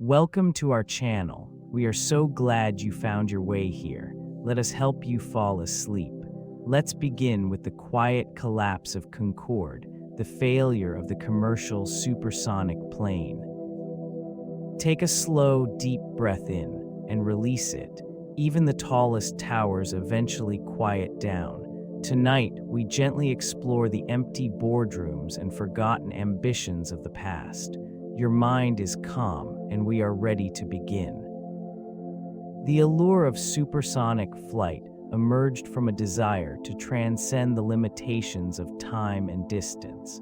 Welcome to our channel. We are so glad you found your way here. Let us help you fall asleep. Let's begin with the quiet collapse of Concorde, the failure of the commercial supersonic plane. Take a slow, deep breath in and release it. Even the tallest towers eventually quiet down. Tonight, we gently explore the empty boardrooms and forgotten ambitions of the past. Your mind is calm, and we are ready to begin. The allure of supersonic flight emerged from a desire to transcend the limitations of time and distance.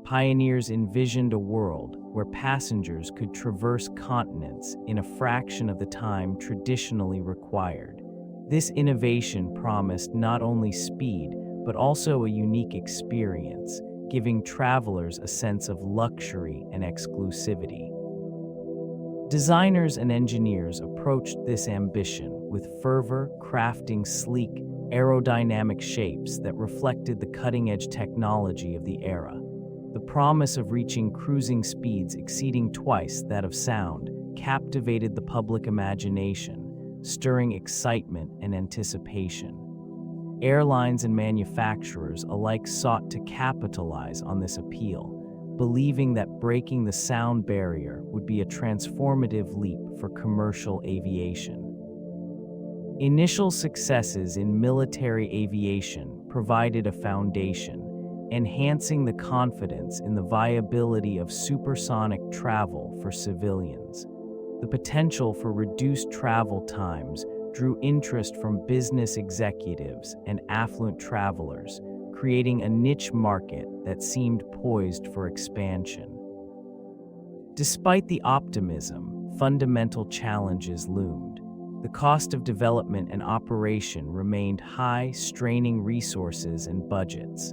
Pioneers envisioned a world where passengers could traverse continents in a fraction of the time traditionally required. This innovation promised not only speed, but also a unique experience, giving travelers a sense of luxury and exclusivity. Designers and engineers approached this ambition with fervor, crafting sleek, aerodynamic shapes that reflected the cutting-edge technology of the era. The promise of reaching cruising speeds exceeding twice that of sound captivated the public imagination, stirring excitement and anticipation. Airlines and manufacturers alike sought to capitalize on this appeal, believing that breaking the sound barrier would be a transformative leap for commercial aviation. Initial successes in military aviation provided a foundation, enhancing the confidence in the viability of supersonic travel for civilians. The potential for reduced travel times drew interest from business executives and affluent travelers, creating a niche market that seemed poised for expansion. Despite the optimism, fundamental challenges loomed. The cost of development and operation remained high, straining resources and budgets.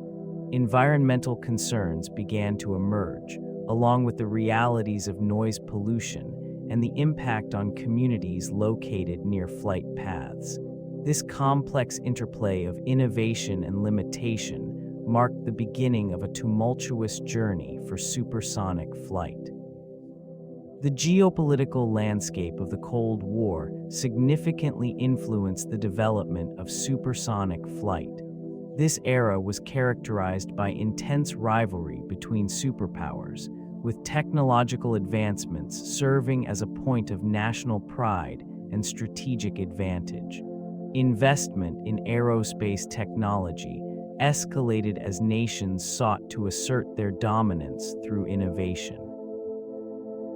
Environmental concerns began to emerge, along with the realities of noise pollution and the impact on communities located near flight paths. This complex interplay of innovation and limitation marked the beginning of a tumultuous journey for supersonic flight. The geopolitical landscape of the Cold War significantly influenced the development of supersonic flight. This era was characterized by intense rivalry between superpowers, with technological advancements serving as a point of national pride and strategic advantage. Investment in aerospace technology escalated as nations sought to assert their dominance through innovation.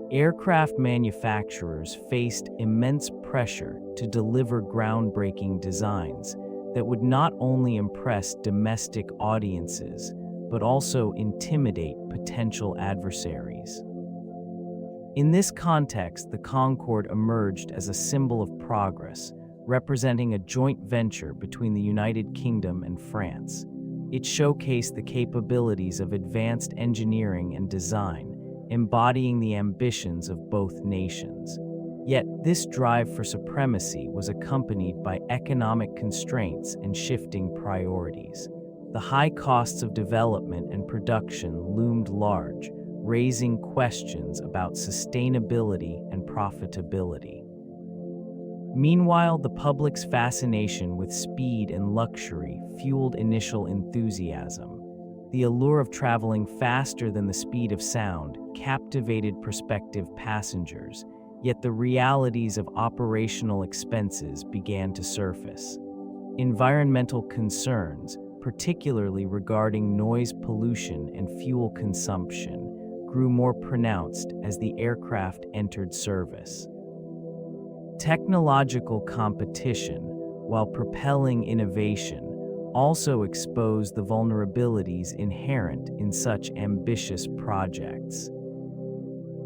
Aircraft manufacturers faced immense pressure to deliver groundbreaking designs that would not only impress domestic audiences, but also intimidate potential adversaries. In this context, the Concorde emerged as a symbol of progress, representing a joint venture between the United Kingdom and France. It showcased the capabilities of advanced engineering and design, embodying the ambitions of both nations. Yet, this drive for supremacy was accompanied by economic constraints and shifting priorities. The high costs of development and production loomed large, raising questions about sustainability and profitability. Meanwhile, the public's fascination with speed and luxury fueled initial enthusiasm. The allure of traveling faster than the speed of sound captivated prospective passengers, yet the realities of operational expenses began to surface. Environmental concerns, particularly regarding noise pollution and fuel consumption, grew more pronounced as the aircraft entered service. Technological competition, while propelling innovation, also exposed the vulnerabilities inherent in such ambitious projects.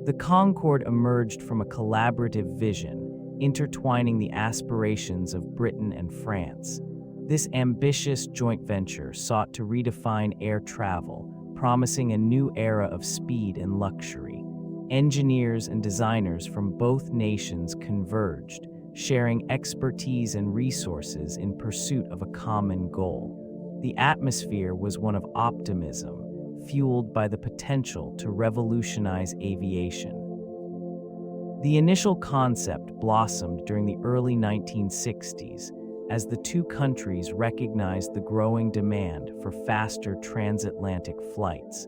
The Concorde emerged from a collaborative vision, intertwining the aspirations of Britain and France. This ambitious joint venture sought to redefine air travel, promising a new era of speed and luxury. Engineers and designers from both nations converged, sharing expertise and resources in pursuit of a common goal. The atmosphere was one of optimism, fueled by the potential to revolutionize aviation. The initial concept blossomed during the early 1960s as the two countries recognized the growing demand for faster transatlantic flights.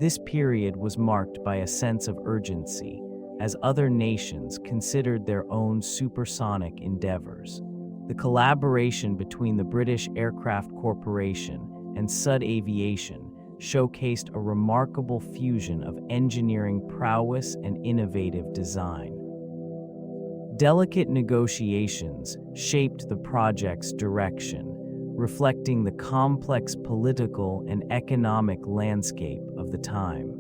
This period was marked by a sense of urgency as other nations considered their own supersonic endeavors. The collaboration between the British Aircraft Corporation and Soothe Aviation showcased a remarkable fusion of engineering prowess and innovative design. Delicate negotiations shaped the project's direction, reflecting the complex political and economic landscape of the time.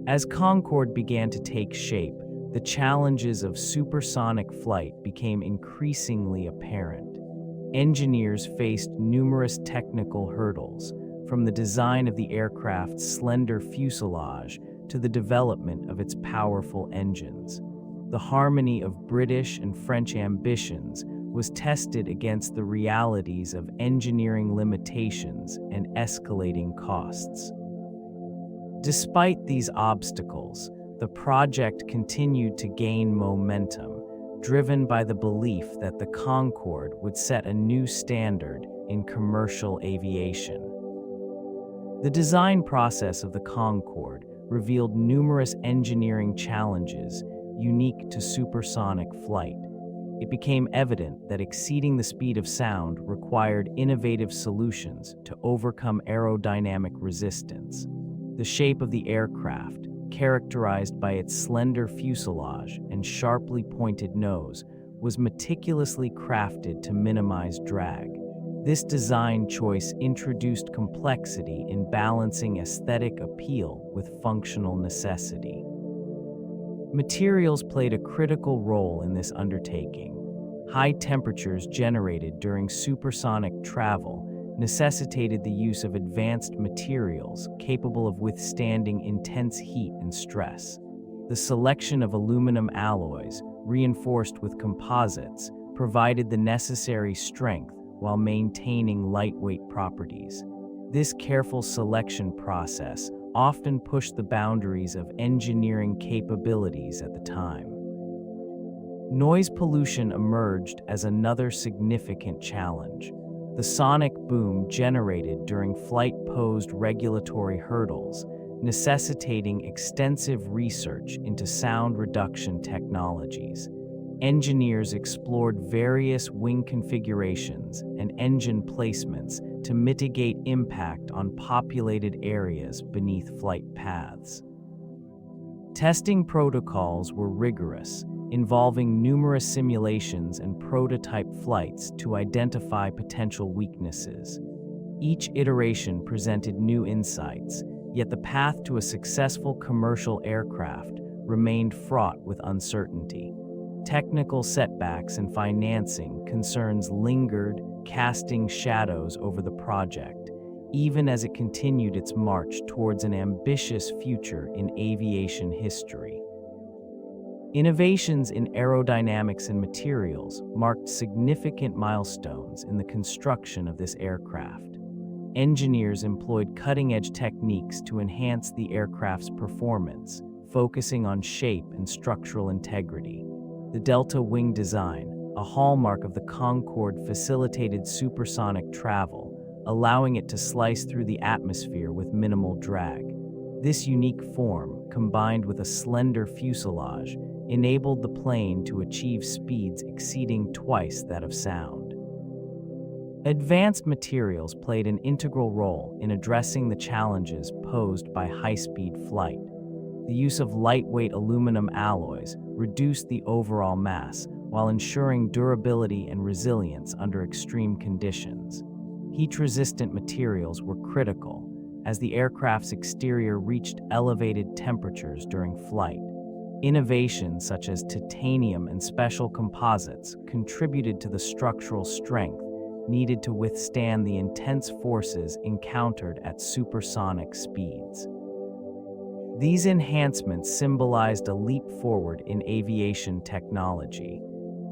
As Concorde began to take shape, the challenges of supersonic flight became increasingly apparent. Engineers faced numerous technical hurdles, from the design of the aircraft's slender fuselage to the development of its powerful engines. The harmony of British and French ambitions was tested against the realities of engineering limitations and escalating costs. Despite these obstacles, the project continued to gain momentum, driven by the belief that the Concorde would set a new standard in commercial aviation. The design process of the Concorde revealed numerous engineering challenges unique to supersonic flight. It became evident that exceeding the speed of sound required innovative solutions to overcome aerodynamic resistance. The shape of the aircraft, characterized by its slender fuselage and sharply pointed nose, was meticulously crafted to minimize drag. This design choice introduced complexity in balancing aesthetic appeal with functional necessity. Materials played a critical role in this undertaking. High temperatures generated during supersonic travel necessitated the use of advanced materials capable of withstanding intense heat and stress. The selection of aluminum alloys, reinforced with composites, provided the necessary strength while maintaining lightweight properties. This careful selection process often pushed the boundaries of engineering capabilities at the time. Noise pollution emerged as another significant challenge. The sonic boom generated during flight posed regulatory hurdles, necessitating extensive research into sound reduction technologies. Engineers explored various wing configurations and engine placements to mitigate impact on populated areas beneath flight paths. Testing protocols were rigorous, involving numerous simulations and prototype flights to identify potential weaknesses. Each iteration presented new insights, yet the path to a successful commercial aircraft remained fraught with uncertainty. Technical setbacks and financing concerns lingered, casting shadows over the project, even as it continued its march towards an ambitious future in aviation history. Innovations in aerodynamics and materials marked significant milestones in the construction of this aircraft. Engineers employed cutting-edge techniques to enhance the aircraft's performance, focusing on shape and structural integrity. The delta wing design, a hallmark of the Concorde, facilitated supersonic travel, allowing it to slice through the atmosphere with minimal drag. This unique form, combined with a slender fuselage, enabled the plane to achieve speeds exceeding twice that of sound. Advanced materials played an integral role in addressing the challenges posed by high-speed flight. The use of lightweight aluminum alloys reduced the overall mass while ensuring durability and resilience under extreme conditions. Heat-resistant materials were critical, as the aircraft's exterior reached elevated temperatures during flight. Innovations such as titanium and special composites contributed to the structural strength needed to withstand the intense forces encountered at supersonic speeds. These enhancements symbolized a leap forward in aviation technology.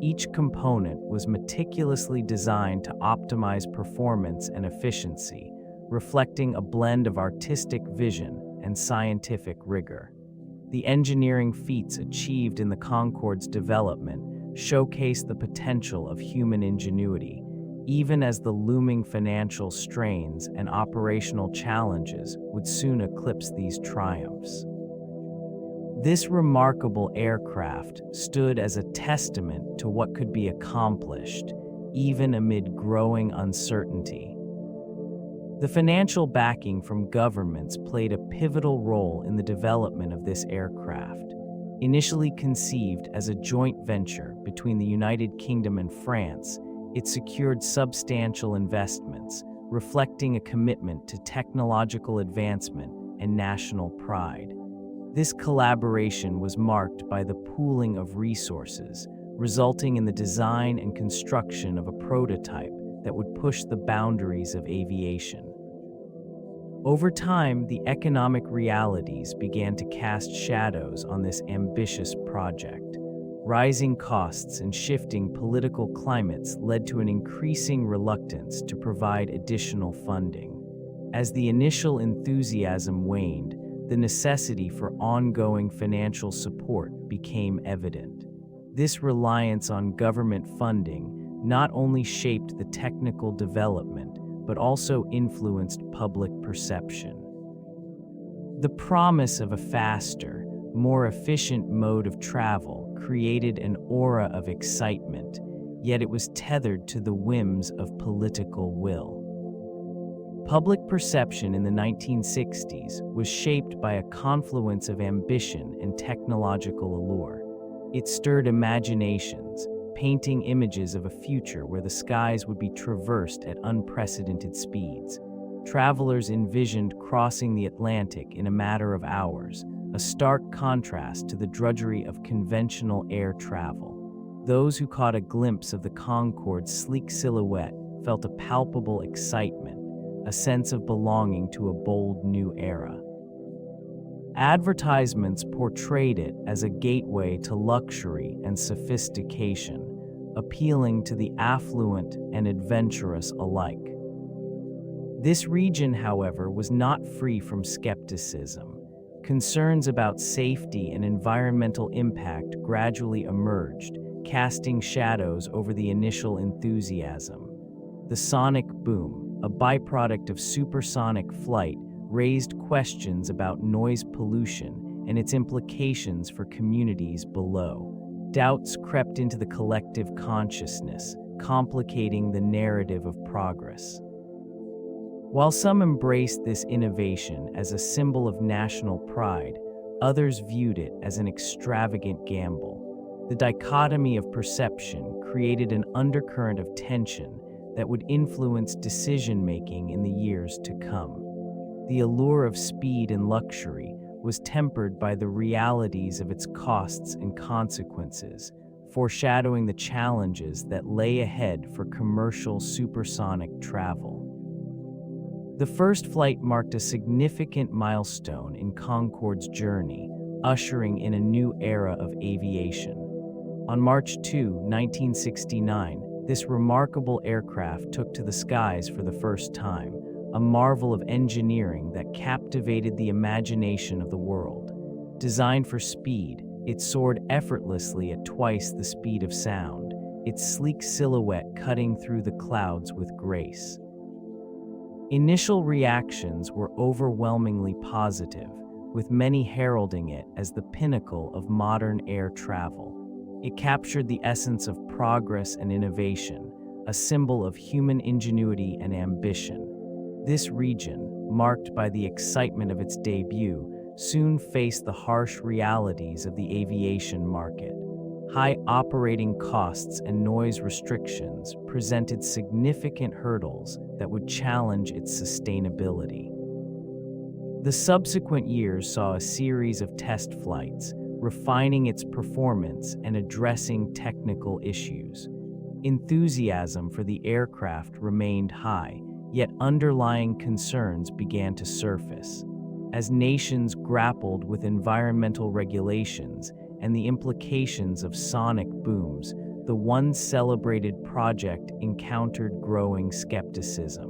Each component was meticulously designed to optimize performance and efficiency, reflecting a blend of artistic vision and scientific rigor. The engineering feats achieved in the Concorde's development showcased the potential of human ingenuity, even as the looming financial strains and operational challenges would soon eclipse these triumphs. This remarkable aircraft stood as a testament to what could be accomplished, even amid growing uncertainty. The financial backing from governments played a pivotal role in the development of this aircraft. Initially conceived as a joint venture between the United Kingdom and France, it secured substantial investments, reflecting a commitment to technological advancement and national pride. This collaboration was marked by the pooling of resources, resulting in the design and construction of a prototype that would push the boundaries of aviation. Over time, the economic realities began to cast shadows on this ambitious project. Rising costs and shifting political climates led to an increasing reluctance to provide additional funding. As the initial enthusiasm waned, the necessity for ongoing financial support became evident. This reliance on government funding not only shaped the technical development, but also influenced public perception. The promise of a faster, more efficient mode of travel created an aura of excitement, yet it was tethered to the whims of political will. Public perception in the 1960s was shaped by a confluence of ambition and technological allure. It stirred imaginations, painting images of a future where the skies would be traversed at unprecedented speeds. Travelers envisioned crossing the Atlantic in a matter of hours, a stark contrast to the drudgery of conventional air travel. Those who caught a glimpse of the Concorde's sleek silhouette felt a palpable excitement, a sense of belonging to a bold new era. Advertisements portrayed it as a gateway to luxury and sophistication, appealing to the affluent and adventurous alike. This region, however, was not free from skepticism. Concerns about safety and environmental impact gradually emerged, casting shadows over the initial enthusiasm. The sonic boom, a byproduct of supersonic flight, raised questions about noise pollution and its implications for communities below. Doubts crept into the collective consciousness, complicating the narrative of progress. While some embraced this innovation as a symbol of national pride, others viewed it as an extravagant gamble. The dichotomy of perception created an undercurrent of tension that would influence decision-making in the years to come. The allure of speed and luxury was tempered by the realities of its costs and consequences, foreshadowing the challenges that lay ahead for commercial supersonic travel. The first flight marked a significant milestone in Concorde's journey, ushering in a new era of aviation. On March 2, 1969, this remarkable aircraft took to the skies for the first time, a marvel of engineering that captivated the imagination of the world. Designed for speed, it soared effortlessly at twice the speed of sound, its sleek silhouette cutting through the clouds with grace. Initial reactions were overwhelmingly positive, with many heralding it as the pinnacle of modern air travel. It captured the essence of progress and innovation, a symbol of human ingenuity and ambition. This region, marked by the excitement of its debut, soon faced the harsh realities of the aviation market. High operating costs and noise restrictions presented significant hurdles that would challenge its sustainability. The subsequent years saw a series of test flights, refining its performance and addressing technical issues. Enthusiasm for the aircraft remained high, yet underlying concerns began to surface. As nations grappled with environmental regulations and the implications of sonic booms, the once celebrated project encountered growing skepticism.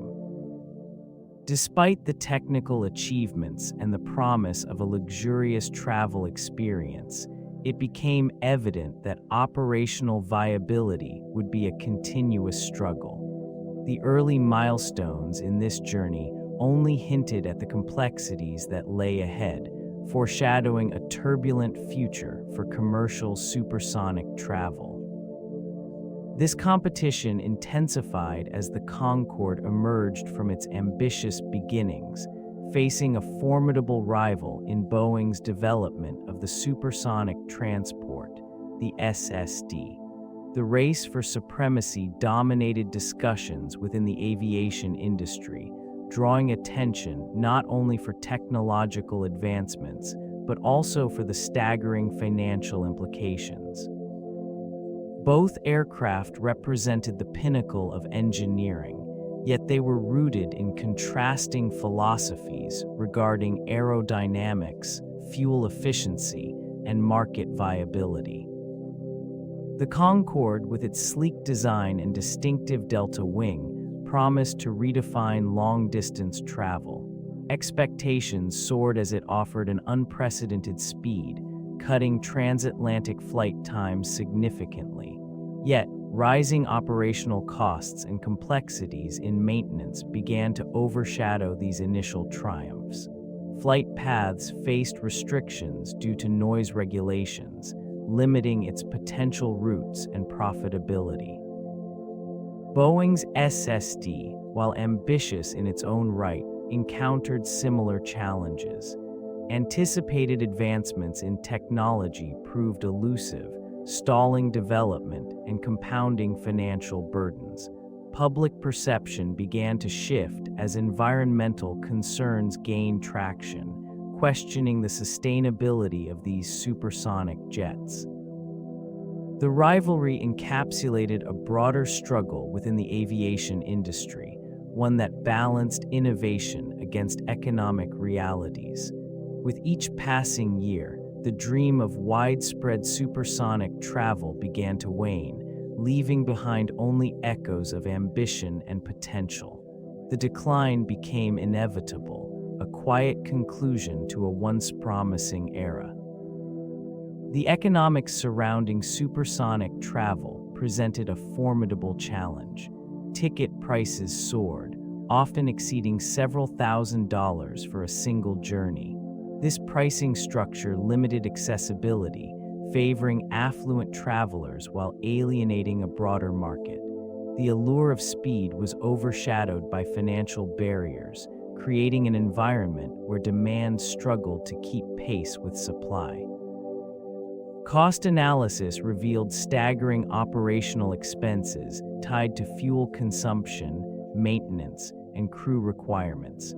Despite the technical achievements and the promise of a luxurious travel experience, it became evident that operational viability would be a continuous struggle. The early milestones in this journey only hinted at the complexities that lay ahead, foreshadowing a turbulent future for commercial supersonic travel. This competition intensified as the Concorde emerged from its ambitious beginnings, facing a formidable rival in Boeing's development of the supersonic transport, the SSD. The race for supremacy dominated discussions within the aviation industry, drawing attention not only for technological advancements, but also for the staggering financial implications. Both aircraft represented the pinnacle of engineering, yet they were rooted in contrasting philosophies regarding aerodynamics, fuel efficiency, and market viability. The Concorde, with its sleek design and distinctive delta wing, promised to redefine long-distance travel. Expectations soared as it offered an unprecedented speed, cutting transatlantic flight times significantly. Yet, rising operational costs and complexities in maintenance began to overshadow these initial triumphs. Flight paths faced restrictions due to noise regulations, limiting its potential routes and profitability. Boeing's SSD, while ambitious in its own right, encountered similar challenges. Anticipated advancements in technology proved elusive, stalling development and compounding financial burdens. Public perception began to shift as environmental concerns gained traction, questioning the sustainability of these supersonic jets. The rivalry encapsulated a broader struggle within the aviation industry, one that balanced innovation against economic realities. With each passing year, the dream of widespread supersonic travel began to wane, leaving behind only echoes of ambition and potential. The decline became inevitable, a quiet conclusion to a once promising era. The economics surrounding supersonic travel presented a formidable challenge. Ticket prices soared, often exceeding several $1,000s for a single journey. This pricing structure limited accessibility, favoring affluent travelers while alienating a broader market. The allure of speed was overshadowed by financial barriers, creating an environment where demand struggled to keep pace with supply. Cost analysis revealed staggering operational expenses tied to fuel consumption, maintenance, and crew requirements.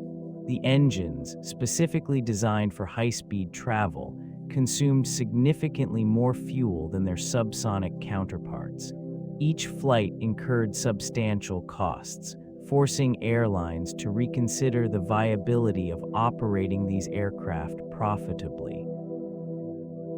The engines, specifically designed for high-speed travel, consumed significantly more fuel than their subsonic counterparts. Each flight incurred substantial costs, forcing airlines to reconsider the viability of operating these aircraft profitably.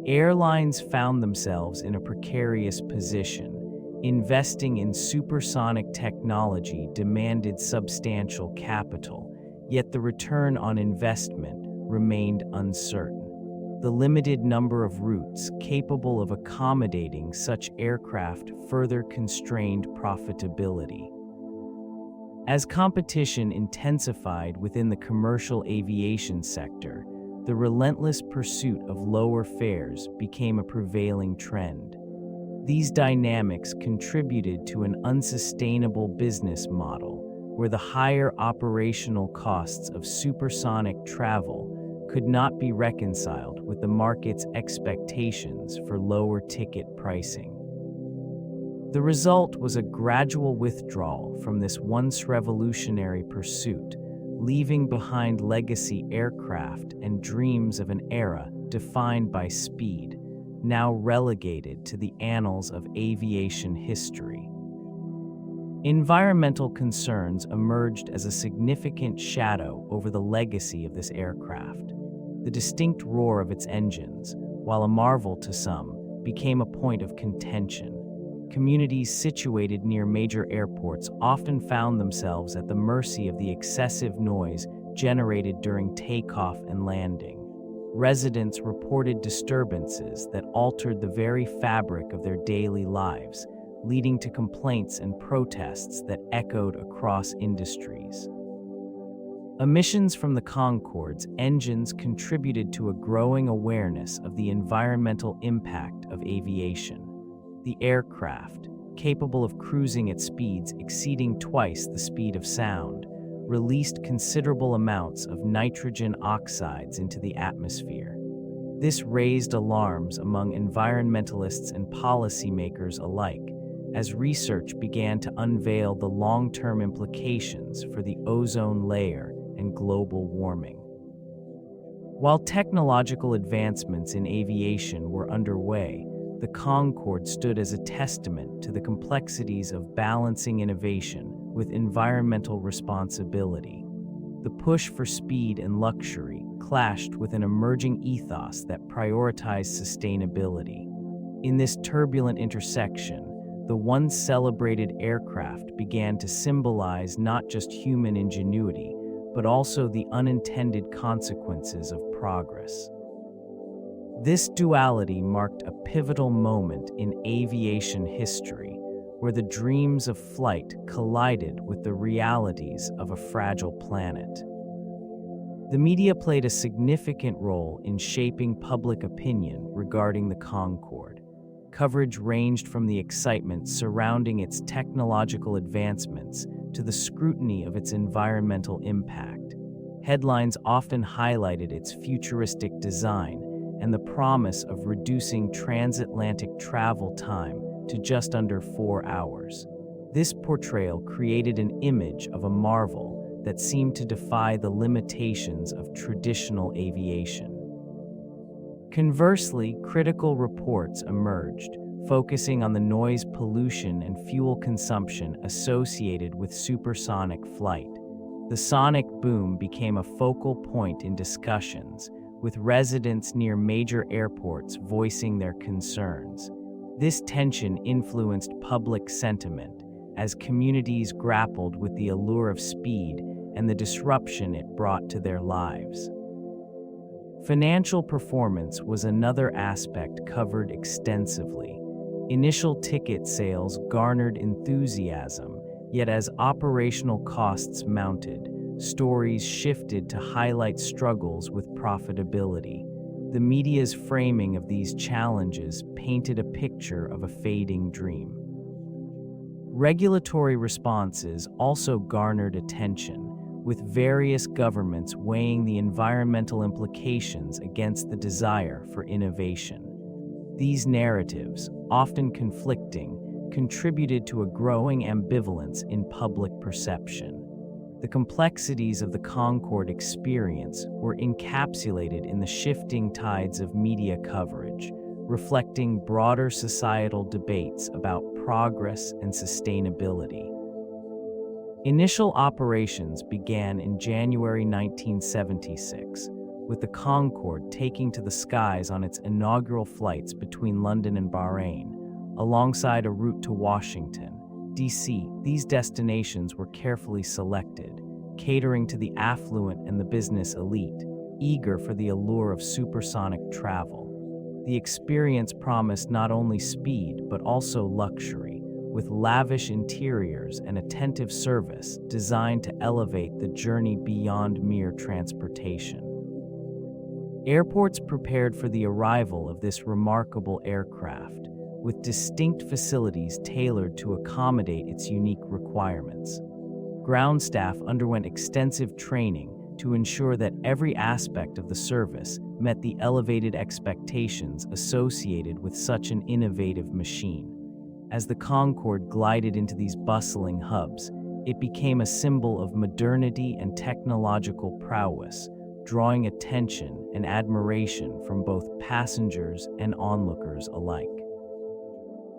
Airlines found themselves in a precarious position. Investing in supersonic technology demanded substantial capital, yet the return on investment remained uncertain. The limited number of routes capable of accommodating such aircraft further constrained profitability. As competition intensified within the commercial aviation sector, the relentless pursuit of lower fares became a prevailing trend. These dynamics contributed to an unsustainable business model, where the higher operational costs of supersonic travel could not be reconciled with the market's expectations for lower ticket pricing. The result was a gradual withdrawal from this once revolutionary pursuit, leaving behind legacy aircraft and dreams of an era defined by speed, now relegated to the annals of aviation history. Environmental concerns emerged as a significant shadow over the legacy of this aircraft. The distinct roar of its engines, while a marvel to some, became a point of contention. communities situated near major airports often found themselves at the mercy of the excessive noise generated during takeoff and landing. Residents reported disturbances that altered the very fabric of their daily lives, leading to complaints and protests that echoed across industries. Emissions from the Concorde's engines contributed to a growing awareness of the environmental impact of aviation. The aircraft, capable of cruising at speeds exceeding twice the speed of sound, released considerable amounts of nitrogen oxides into the atmosphere. This raised alarms among environmentalists and policymakers alike, as research began to unveil the long-term implications for the ozone layer and global warming. While technological advancements in aviation were underway, the Concorde stood as a testament to the complexities of balancing innovation with environmental responsibility. The push for speed and luxury clashed with an emerging ethos that prioritized sustainability. In this turbulent intersection, the once celebrated aircraft began to symbolize not just human ingenuity, but also the unintended consequences of progress. This duality marked a pivotal moment in aviation history, where the dreams of flight collided with the realities of a fragile planet. The media played a significant role in shaping public opinion regarding the Concorde. Coverage ranged from the excitement surrounding its technological advancements to the scrutiny of its environmental impact. Headlines often highlighted its futuristic design and the promise of reducing transatlantic travel time to just under 4 hours. This portrayal created an image of a marvel that seemed to defy the limitations of traditional aviation. Conversely, critical reports emerged, focusing on the noise pollution and fuel consumption associated with supersonic flight. The sonic boom became a focal point in discussions, with residents near major airports voicing their concerns. This tension influenced public sentiment as communities grappled with the allure of speed and the disruption it brought to their lives. Financial performance was another aspect covered extensively. Initial ticket sales garnered enthusiasm, yet as operational costs mounted, stories shifted to highlight struggles with profitability. The media's framing of these challenges painted a picture of a fading dream. Regulatory responses also garnered attention, with various governments weighing the environmental implications against the desire for innovation. These narratives, often conflicting, contributed to a growing ambivalence in public perception. The complexities of the Concorde experience were encapsulated in the shifting tides of media coverage, reflecting broader societal debates about progress and sustainability. Initial operations began in January 1976, with the Concorde taking to the skies on its inaugural flights between London and Bahrain, alongside a route to Washington, D.C. These destinations were carefully selected, catering to the affluent and the business elite, eager for the allure of supersonic travel. The experience promised not only speed but also luxury, with lavish interiors and attentive service designed to elevate the journey beyond mere transportation. Airports prepared for the arrival of this remarkable aircraft, with distinct facilities tailored to accommodate its unique requirements. Ground staff underwent extensive training to ensure that every aspect of the service met the elevated expectations associated with such an innovative machine. As the Concorde glided into these bustling hubs, it became a symbol of modernity and technological prowess, drawing attention and admiration from both passengers and onlookers alike.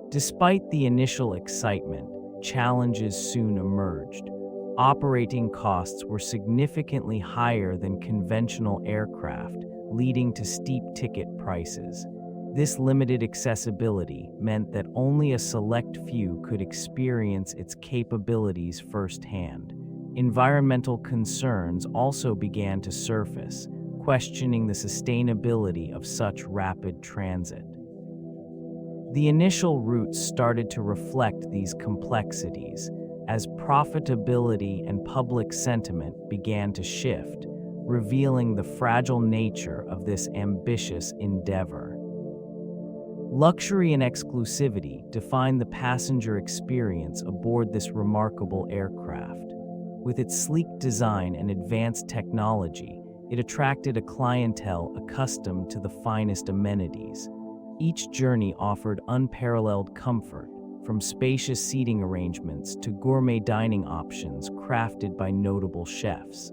Despite the initial excitement, challenges soon emerged. Operating costs were significantly higher than conventional aircraft, leading to steep ticket prices. This limited accessibility meant that only a select few could experience its capabilities firsthand. Environmental concerns also began to surface, questioning the sustainability of such rapid transit. The initial routes started to reflect these complexities as profitability and public sentiment began to shift, revealing the fragile nature of this ambitious endeavor. Luxury and exclusivity define the passenger experience aboard this remarkable aircraft. With its sleek design and advanced technology, it attracted a clientele accustomed to the finest amenities. Each journey offered unparalleled comfort, from spacious seating arrangements to gourmet dining options crafted by notable chefs.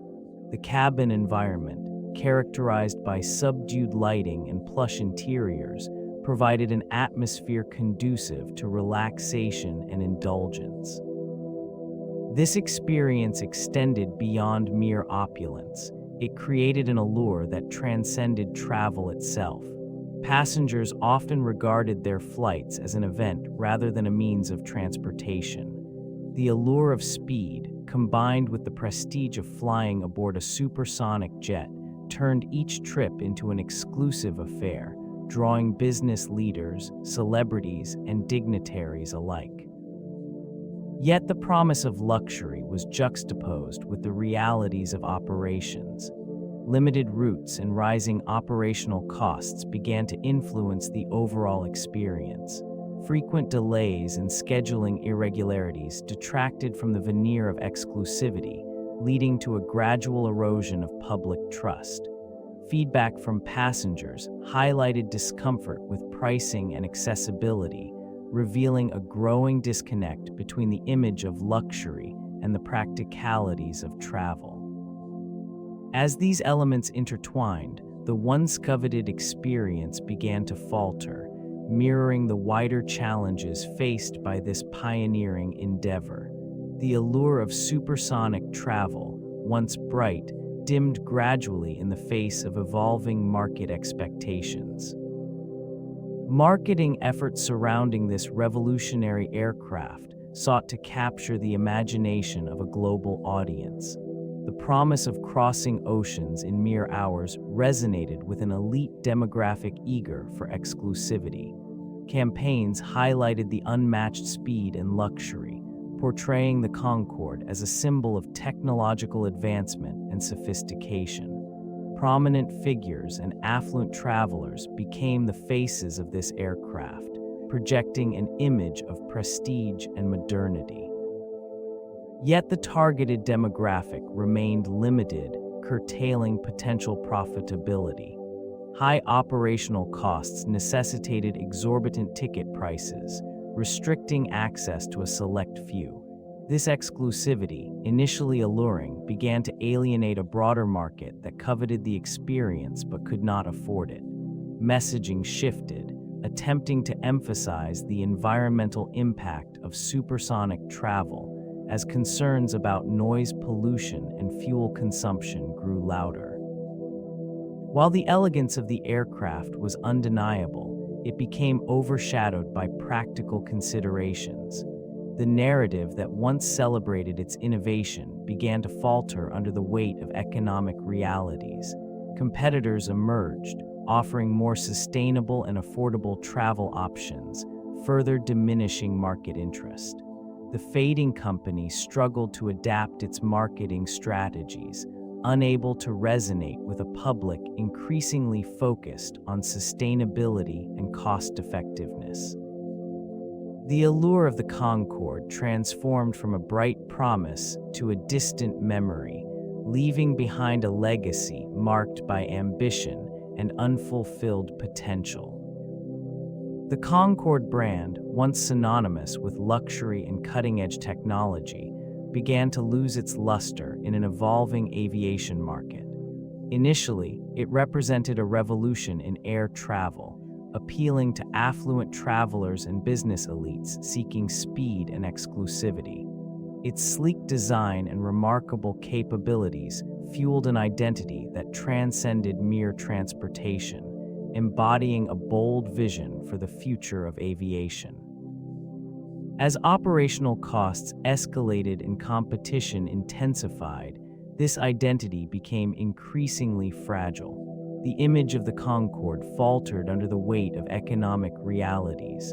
The cabin environment, characterized by subdued lighting and plush interiors, provided an atmosphere conducive to relaxation and indulgence. This experience extended beyond mere opulence. It created an allure that transcended travel itself. Passengers often regarded their flights as an event rather than a means of transportation. The allure of speed, combined with the prestige of flying aboard a supersonic jet, turned each trip into an exclusive affair, drawing business leaders, celebrities, and dignitaries alike. Yet the promise of luxury was juxtaposed with the realities of operations. Limited routes and rising operational costs began to influence the overall experience. Frequent delays and scheduling irregularities detracted from the veneer of exclusivity, leading to a gradual erosion of public trust. Feedback from passengers highlighted discomfort with pricing and accessibility, revealing a growing disconnect between the image of luxury and the practicalities of travel. As these elements intertwined, the once coveted experience began to falter, mirroring the wider challenges faced by this pioneering endeavor. The allure of supersonic travel, once bright, dimmed gradually in the face of evolving market expectations. Marketing efforts surrounding this revolutionary aircraft sought to capture the imagination of a global audience. The promise of crossing oceans in mere hours resonated with an elite demographic eager for exclusivity. Campaigns highlighted the unmatched speed and luxury, portraying the Concorde as a symbol of technological advancement and sophistication. Prominent figures and affluent travelers became the faces of this aircraft, projecting an image of prestige and modernity. Yet the targeted demographic remained limited, curtailing potential profitability. High operational costs necessitated exorbitant ticket prices, restricting access to a select few. This exclusivity, initially alluring, began to alienate a broader market that coveted the experience but could not afford it. Messaging shifted, attempting to emphasize the environmental impact of supersonic travel as concerns about noise pollution and fuel consumption grew louder. While the elegance of the aircraft was undeniable, it became overshadowed by practical considerations. The narrative that once celebrated its innovation began to falter under the weight of economic realities. Competitors emerged, offering more sustainable and affordable travel options, further diminishing market interest. The fading company struggled to adapt its marketing strategies, unable to resonate with a public increasingly focused on sustainability and cost-effectiveness. The allure of the Concorde transformed from a bright promise to a distant memory, leaving behind a legacy marked by ambition and unfulfilled potential. The Concorde brand, once synonymous with luxury and cutting-edge technology, began to lose its luster in an evolving aviation market. Initially, it represented a revolution in air travel, appealing to affluent travelers and business elites seeking speed and exclusivity. Its sleek design and remarkable capabilities fueled an identity that transcended mere transportation, embodying a bold vision for the future of aviation. As operational costs escalated and competition intensified, this identity became increasingly fragile. The image of the Concorde faltered under the weight of economic realities.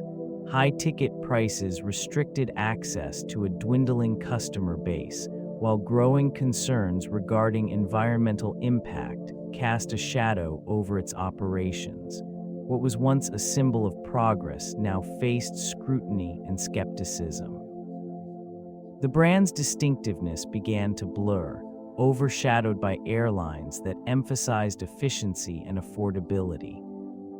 High-ticket prices restricted access to a dwindling customer base, while growing concerns regarding environmental impact cast a shadow over its operations. What was once a symbol of progress now faced scrutiny and skepticism. The brand's distinctiveness began to blur, overshadowed by airlines that emphasized efficiency and affordability.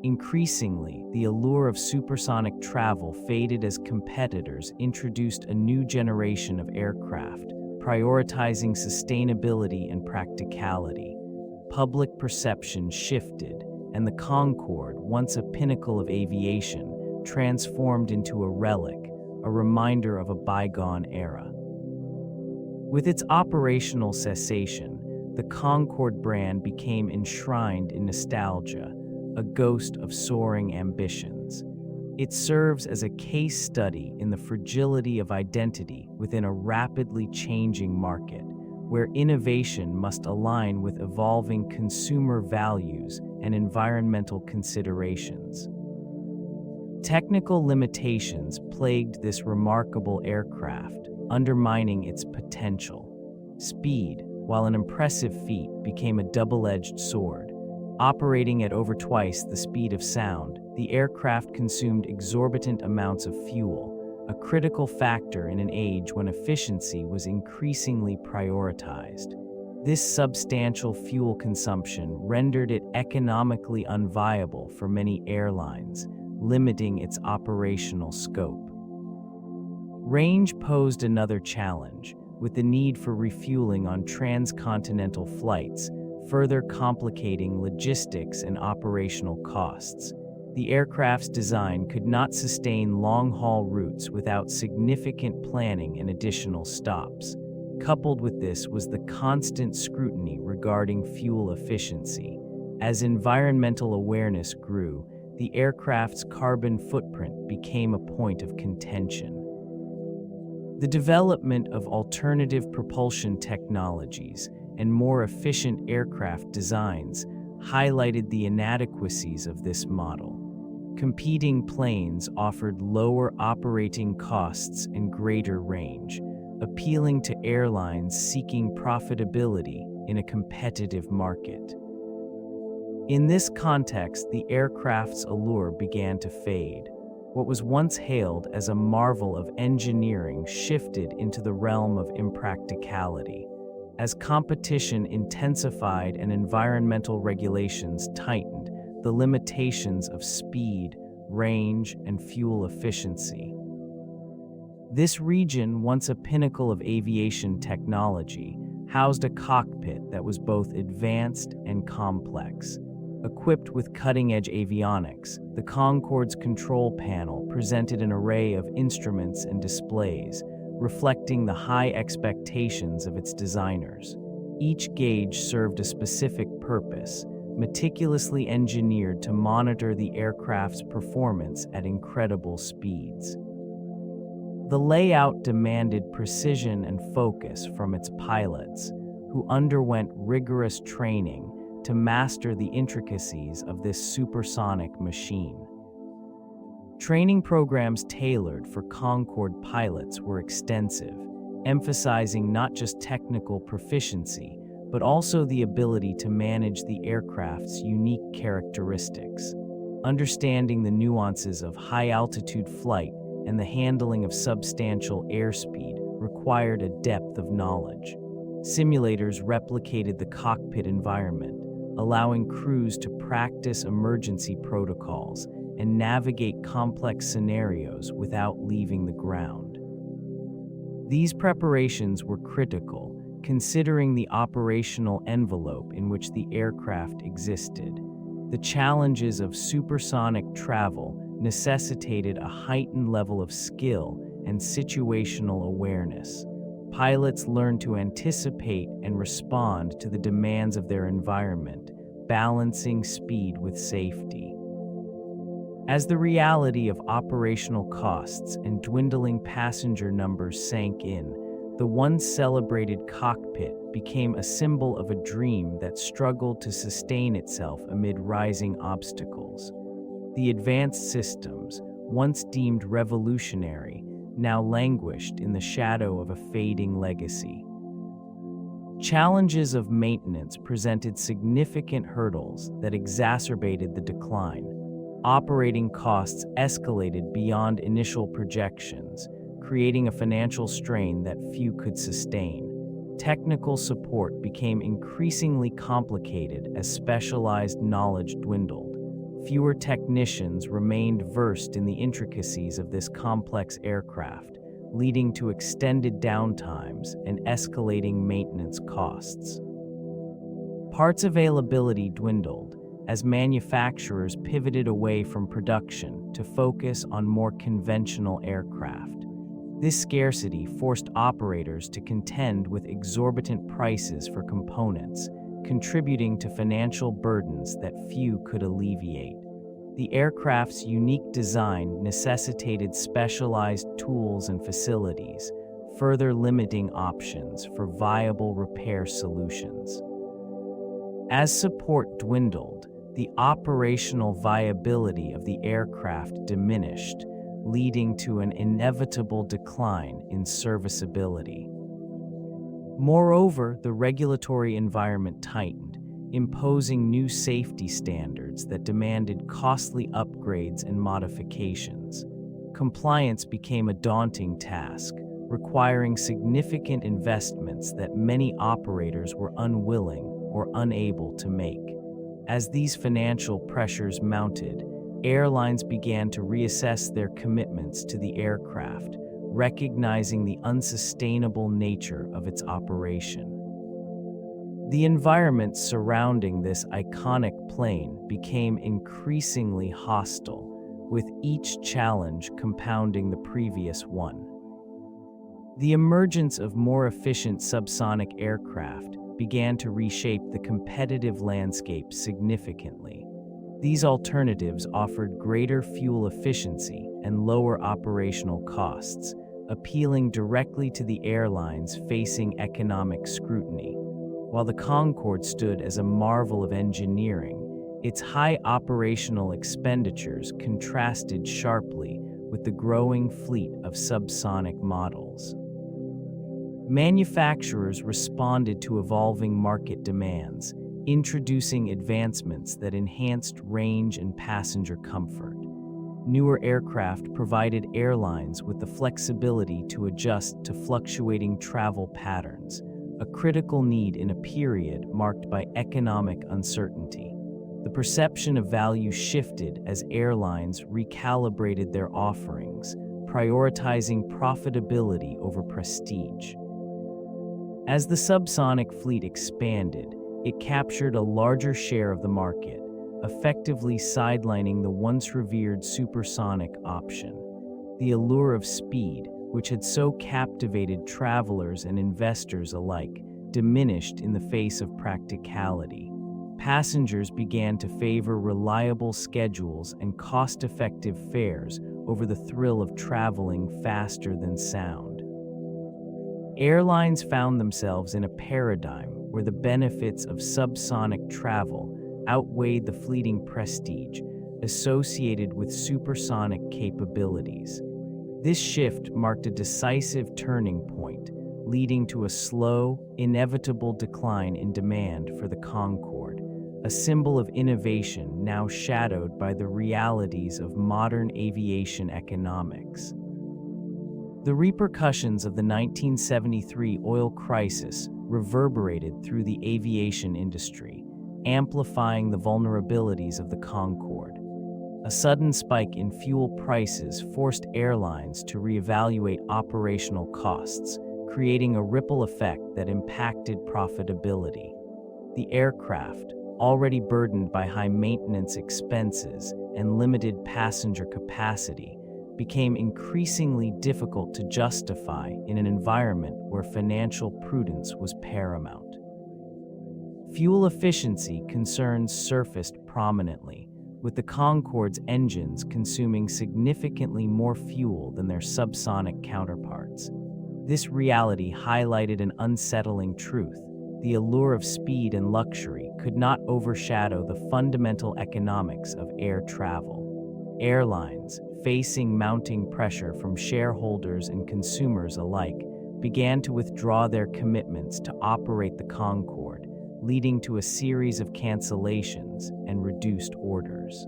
Increasingly, the allure of supersonic travel faded as competitors introduced a new generation of aircraft, prioritizing sustainability and practicality. Public perception shifted, and the Concorde, once a pinnacle of aviation, transformed into a relic, a reminder of a bygone era. With its operational cessation, the Concorde brand became enshrined in nostalgia, a ghost of soaring ambitions. It serves as a case study in the fragility of identity within a rapidly changing market, where innovation must align with evolving consumer values and environmental considerations. Technical limitations plagued this remarkable aircraft, undermining its potential. Speed, while an impressive feat, became a double-edged sword. Operating at over twice the speed of sound, the aircraft consumed exorbitant amounts of fuel, a critical factor in an age when efficiency was increasingly prioritized. This substantial fuel consumption rendered it economically unviable for many airlines, limiting its operational scope. Range posed another challenge, with the need for refueling on transcontinental flights, further complicating logistics and operational costs. The aircraft's design could not sustain long-haul routes without significant planning and additional stops. Coupled with this was the constant scrutiny regarding fuel efficiency. As environmental awareness grew, the aircraft's carbon footprint became a point of contention. The development of alternative propulsion technologies and more efficient aircraft designs highlighted the inadequacies of this model. Competing planes offered lower operating costs and greater range, appealing to airlines seeking profitability in a competitive market. In this context, the aircraft's allure began to fade. What was once hailed as a marvel of engineering shifted into the realm of impracticality. As competition intensified and environmental regulations tightened, the limitations of speed, range, and fuel efficiency. This region, once a pinnacle of aviation technology, housed a cockpit that was both advanced and complex. Equipped with cutting-edge avionics, the Concorde's control panel presented an array of instruments and displays, reflecting the high expectations of its designers. Each gauge served a specific purpose, meticulously engineered to monitor the aircraft's performance at incredible speeds. The layout demanded precision and focus from its pilots, who underwent rigorous training to master the intricacies of this supersonic machine. Training programs tailored for Concorde pilots were extensive, emphasizing not just technical proficiency, but also the ability to manage the aircraft's unique characteristics. Understanding the nuances of high-altitude flight and the handling of substantial airspeed required a depth of knowledge. Simulators replicated the cockpit environment, allowing crews to practice emergency protocols and navigate complex scenarios without leaving the ground. These preparations were critical, considering the operational envelope in which the aircraft existed. The challenges of supersonic travel necessitated a heightened level of skill and situational awareness. Pilots learned to anticipate and respond to the demands of their environment, balancing speed with safety. As the reality of operational costs and dwindling passenger numbers sank in, the once celebrated cockpit became a symbol of a dream that struggled to sustain itself amid rising obstacles. The advanced systems, once deemed revolutionary, now languished in the shadow of a fading legacy. Challenges of maintenance presented significant hurdles that exacerbated the decline. Operating costs escalated beyond initial projections, creating a financial strain that few could sustain. Technical support became increasingly complicated as specialized knowledge dwindled. Fewer technicians remained versed in the intricacies of this complex aircraft, leading to extended downtimes and escalating maintenance costs. Parts availability dwindled as manufacturers pivoted away from production to focus on more conventional aircraft. This scarcity forced operators to contend with exorbitant prices for components, contributing to financial burdens that few could alleviate. The aircraft's unique design necessitated specialized tools and facilities, further limiting options for viable repair solutions. As support dwindled, the operational viability of the aircraft diminished, leading to an inevitable decline in serviceability. Moreover, the regulatory environment tightened, imposing new safety standards that demanded costly upgrades and modifications. Compliance became a daunting task, requiring significant investments that many operators were unwilling or unable to make. As these financial pressures mounted, airlines began to reassess their commitments to the aircraft, recognizing the unsustainable nature of its operation. The environment surrounding this iconic plane became increasingly hostile, with each challenge compounding the previous one. The emergence of more efficient subsonic aircraft began to reshape the competitive landscape significantly. These alternatives offered greater fuel efficiency and lower operational costs, appealing directly to the airlines facing economic scrutiny. While the Concorde stood as a marvel of engineering, its high operational expenditures contrasted sharply with the growing fleet of subsonic models. Manufacturers responded to evolving market demands, introducing advancements that enhanced range and passenger comfort. Newer aircraft provided airlines with the flexibility to adjust to fluctuating travel patterns, a critical need in a period marked by economic uncertainty. The perception of value shifted as airlines recalibrated their offerings, prioritizing profitability over prestige. As the subsonic fleet expanded, it captured a larger share of the market, effectively sidelining the once revered supersonic option. The allure of speed, which had so captivated travelers and investors alike, diminished in the face of practicality. Passengers began to favor reliable schedules and cost-effective fares over the thrill of traveling faster than sound. Airlines found themselves in a paradigm where the benefits of subsonic travel outweighed the fleeting prestige associated with supersonic capabilities. This shift marked a decisive turning point, leading to a slow, inevitable decline in demand for the Concorde, a symbol of innovation now shadowed by the realities of modern aviation economics. The repercussions of the 1973 oil crisis reverberated through the aviation industry, amplifying the vulnerabilities of the Concorde. A sudden spike in fuel prices forced airlines to reevaluate operational costs, creating a ripple effect that impacted profitability. The aircraft, already burdened by high maintenance expenses and limited passenger capacity, became increasingly difficult to justify in an environment where financial prudence was paramount. Fuel efficiency concerns surfaced prominently, with the Concorde's engines consuming significantly more fuel than their subsonic counterparts. This reality highlighted an unsettling truth. The allure of speed and luxury could not overshadow the fundamental economics of air travel. Airlines, facing mounting pressure from shareholders and consumers alike, began to withdraw their commitments to operate the Concorde, leading to a series of cancellations and reduced orders.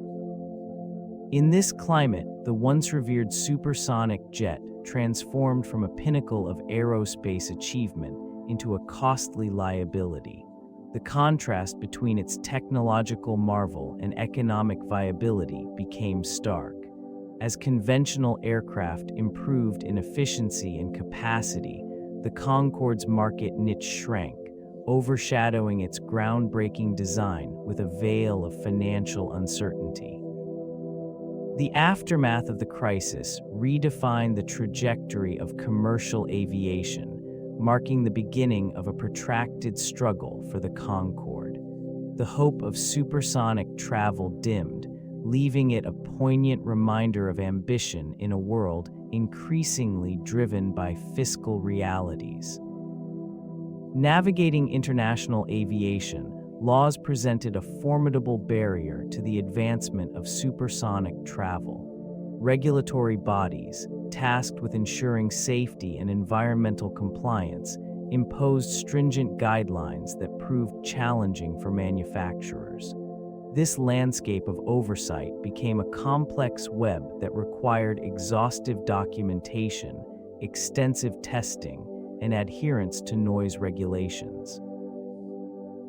In this climate, the once revered supersonic jet transformed from a pinnacle of aerospace achievement into a costly liability. The contrast between its technological marvel and economic viability became stark. As conventional aircraft improved in efficiency and capacity, the Concorde's market niche shrank, overshadowing its groundbreaking design with a veil of financial uncertainty. The aftermath of the crisis redefined the trajectory of commercial aviation, marking the beginning of a protracted struggle for the Concorde. The hope of supersonic travel dimmed, leaving it a poignant reminder of ambition in a world increasingly driven by fiscal realities. Navigating international aviation, laws presented a formidable barrier to the advancement of supersonic travel. Regulatory bodies, tasked with ensuring safety and environmental compliance, imposed stringent guidelines that proved challenging for manufacturers. This landscape of oversight became a complex web that required exhaustive documentation, extensive testing, and adherence to noise regulations.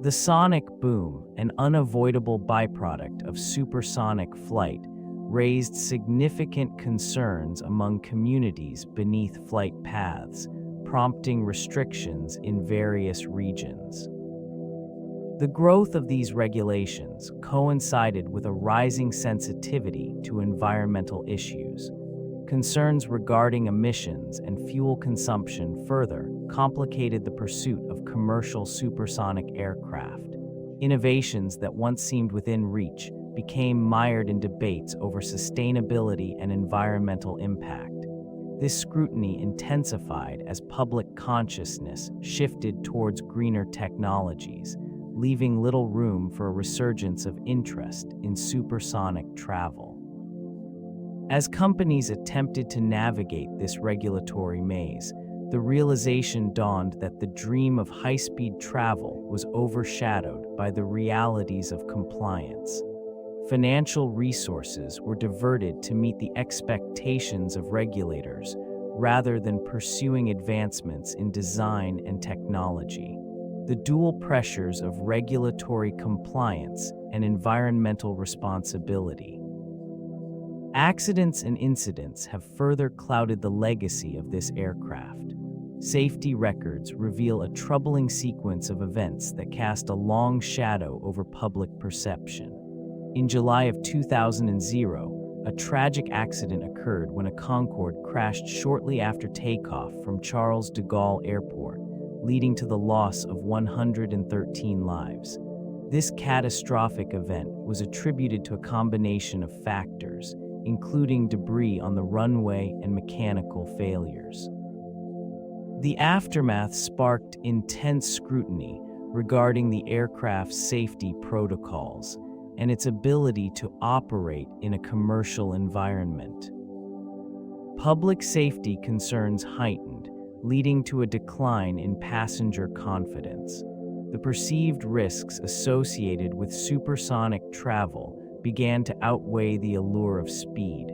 The sonic boom, an unavoidable byproduct of supersonic flight, raised significant concerns among communities beneath flight paths, prompting restrictions in various regions. The growth of these regulations coincided with a rising sensitivity to environmental issues. Concerns regarding emissions and fuel consumption further complicated the pursuit of commercial supersonic aircraft. Innovations that once seemed within reach became mired in debates over sustainability and environmental impact. This scrutiny intensified as public consciousness shifted towards greener technologies, leaving little room for a resurgence of interest in supersonic travel. As companies attempted to navigate this regulatory maze, the realization dawned that the dream of high-speed travel was overshadowed by the realities of compliance. Financial resources were diverted to meet the expectations of regulators rather than pursuing advancements in design and technology. The dual pressures of regulatory compliance and environmental responsibility. Accidents and incidents have further clouded the legacy of this aircraft. Safety records reveal a troubling sequence of events that cast a long shadow over public perception. In July of 2000, a tragic accident occurred when a Concorde crashed shortly after takeoff from Charles de Gaulle Airport, leading to the loss of 113 lives. This catastrophic event was attributed to a combination of factors, including debris on the runway and mechanical failures. The aftermath sparked intense scrutiny regarding the aircraft's safety protocols and its ability to operate in a commercial environment. Public safety concerns heightened, leading to a decline in passenger confidence. The perceived risks associated with supersonic travel began to outweigh the allure of speed.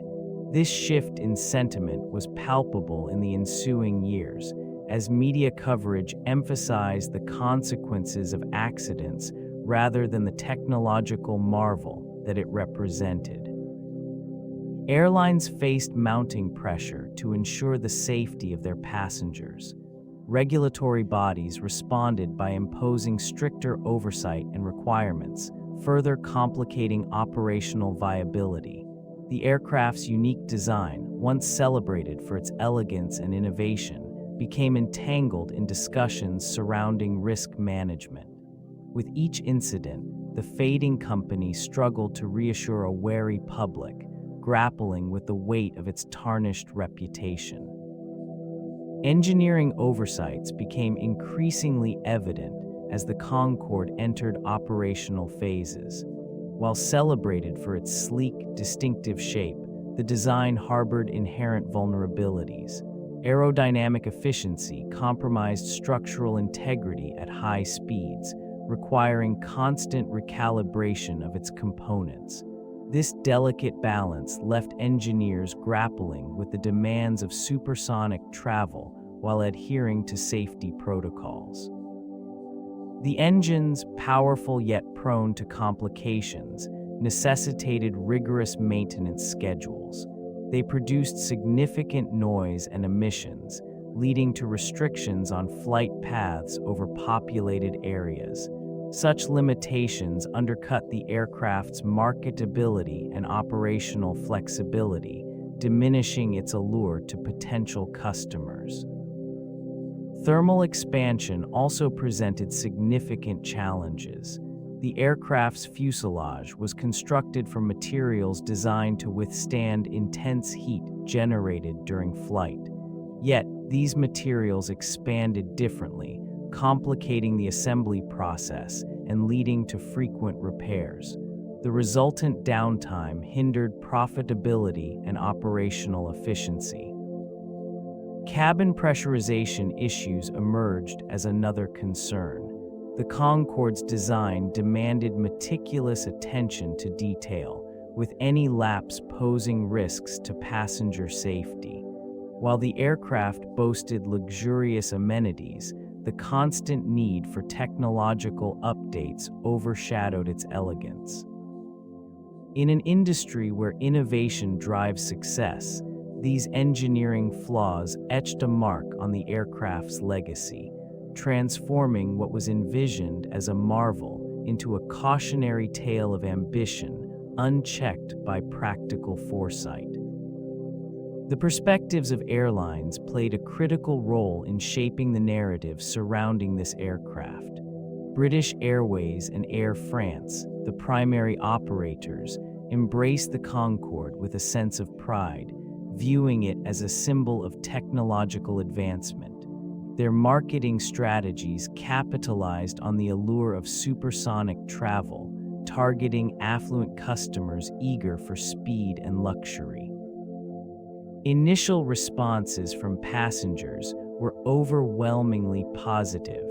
This shift in sentiment was palpable in the ensuing years, as media coverage emphasized the consequences of accidents rather than the technological marvel that it represented. Airlines faced mounting pressure to ensure the safety of their passengers. Regulatory bodies responded by imposing stricter oversight and requirements, further complicating operational viability. The aircraft's unique design, once celebrated for its elegance and innovation, became entangled in discussions surrounding risk management. With each incident, the fading company struggled to reassure a wary public, grappling with the weight of its tarnished reputation. Engineering oversights became increasingly evident as the Concorde entered operational phases. While celebrated for its sleek, distinctive shape, the design harbored inherent vulnerabilities. Aerodynamic efficiency compromised structural integrity at high speeds, requiring constant recalibration of its components. This delicate balance left engineers grappling with the demands of supersonic travel while adhering to safety protocols. The engines, powerful yet prone to complications, necessitated rigorous maintenance schedules. They produced significant noise and emissions, leading to restrictions on flight paths over populated areas. Such limitations undercut the aircraft's marketability and operational flexibility, diminishing its allure to potential customers. Thermal expansion also presented significant challenges. The aircraft's fuselage was constructed from materials designed to withstand intense heat generated during flight. Yet, these materials expanded differently, complicating the assembly process and leading to frequent repairs. The resultant downtime hindered profitability and operational efficiency. Cabin pressurization issues emerged as another concern. The Concorde's design demanded meticulous attention to detail, with any lapse posing risks to passenger safety. While the aircraft boasted luxurious amenities, the constant need for technological updates overshadowed its elegance. In an industry where innovation drives success, these engineering flaws etched a mark on the aircraft's legacy, transforming what was envisioned as a marvel into a cautionary tale of ambition, unchecked by practical foresight. The perspectives of airlines played a critical role in shaping the narrative surrounding this aircraft. British Airways and Air France, the primary operators, embraced the Concorde with a sense of pride, viewing it as a symbol of technological advancement. Their marketing strategies capitalized on the allure of supersonic travel, targeting affluent customers eager for speed and luxury. Initial responses from passengers were overwhelmingly positive,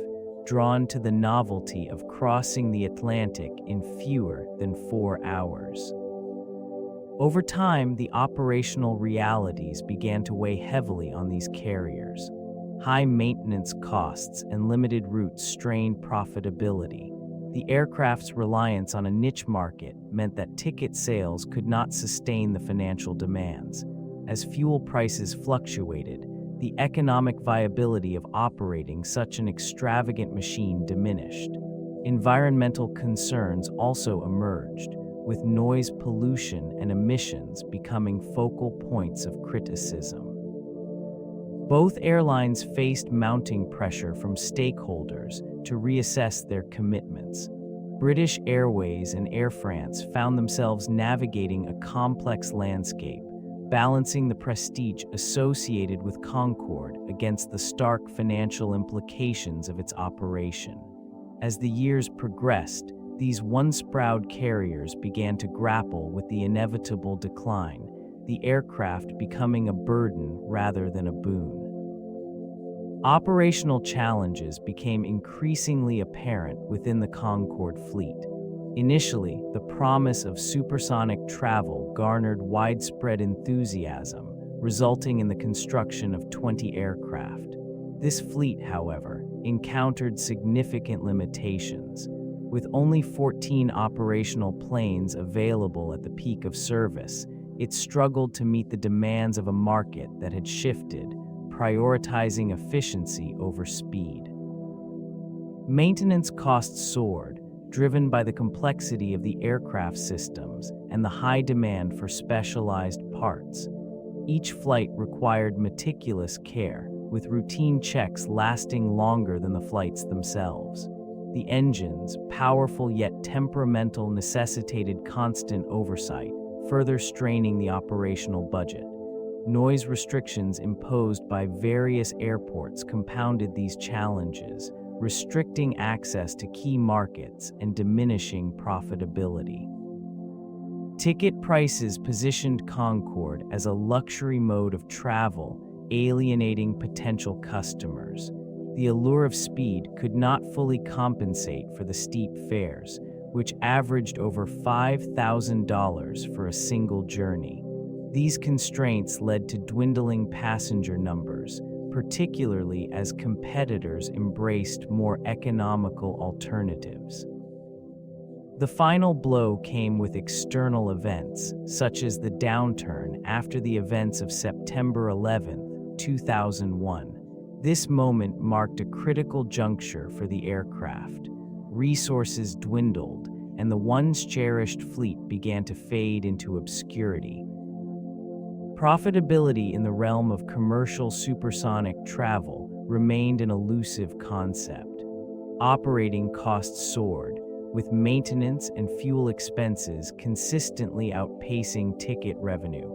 drawn to the novelty of crossing the Atlantic in fewer than 4 hours. Over time, the operational realities began to weigh heavily on these carriers. High maintenance costs and limited routes strained profitability. The aircraft's reliance on a niche market meant that ticket sales could not sustain the financial demands. As fuel prices fluctuated, the economic viability of operating such an extravagant machine diminished. Environmental concerns also emerged, with noise pollution and emissions becoming focal points of criticism. Both airlines faced mounting pressure from stakeholders to reassess their commitments. British Airways and Air France found themselves navigating a complex landscape, balancing the prestige associated with Concorde against the stark financial implications of its operation. As the years progressed, these once-proud carriers began to grapple with the inevitable decline, the aircraft becoming a burden rather than a boon. Operational challenges became increasingly apparent within the Concorde fleet. Initially, the promise of supersonic travel garnered widespread enthusiasm, resulting in the construction of 20 aircraft. This fleet, however, encountered significant limitations. With only 14 operational planes available at the peak of service, it struggled to meet the demands of a market that had shifted, prioritizing efficiency over speed. Maintenance costs soared, driven by the complexity of the aircraft systems and the high demand for specialized parts. Each flight required meticulous care, with routine checks lasting longer than the flights themselves. The engines, powerful yet temperamental, necessitated constant oversight, further straining the operational budget. Noise restrictions imposed by various airports compounded these challenges, restricting access to key markets and diminishing profitability. Ticket prices positioned Concorde as a luxury mode of travel, alienating potential customers. The allure of speed could not fully compensate for the steep fares, which averaged over $5,000 for a single journey. These constraints led to dwindling passenger numbers, particularly as competitors embraced more economical alternatives. The final blow came with external events, such as the downturn after the events of September 11, 2001. This moment marked a critical juncture for the aircraft. Resources dwindled, and the once cherished fleet began to fade into obscurity. Profitability in the realm of commercial supersonic travel remained an elusive concept. Operating costs soared, with maintenance and fuel expenses consistently outpacing ticket revenue.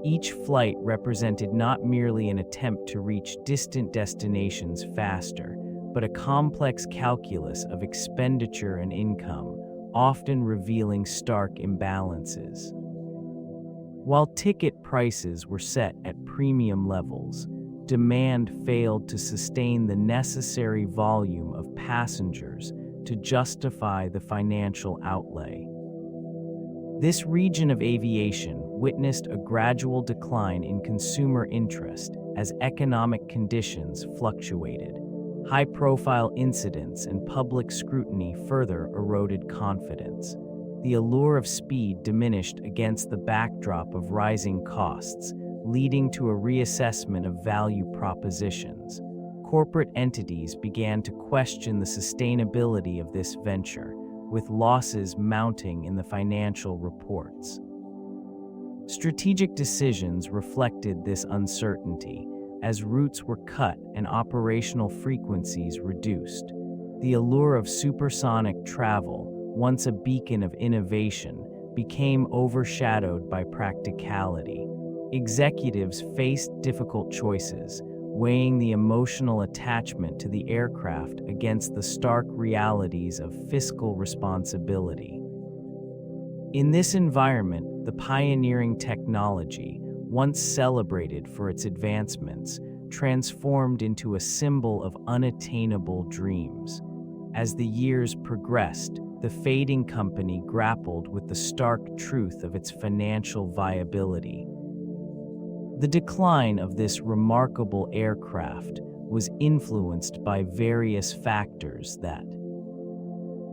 Each flight represented not merely an attempt to reach distant destinations faster, but a complex calculus of expenditure and income, often revealing stark imbalances. While ticket prices were set at premium levels, demand failed to sustain the necessary volume of passengers to justify the financial outlay. This region of aviation witnessed a gradual decline in consumer interest as economic conditions fluctuated. High-profile incidents and public scrutiny further eroded confidence. The allure of speed diminished against the backdrop of rising costs, leading to a reassessment of value propositions. Corporate entities began to question the sustainability of this venture, with losses mounting in the financial reports. Strategic decisions reflected this uncertainty, as routes were cut and operational frequencies reduced. The allure of supersonic travel, once a beacon of innovation, became overshadowed by practicality. Executives faced difficult choices, weighing the emotional attachment to the aircraft against the stark realities of fiscal responsibility. In this environment, the pioneering technology, once celebrated for its advancements, transformed into a symbol of unattainable dreams. As the years progressed, the fading company grappled with the stark truth of its financial viability. The decline of this remarkable aircraft was influenced by various factors that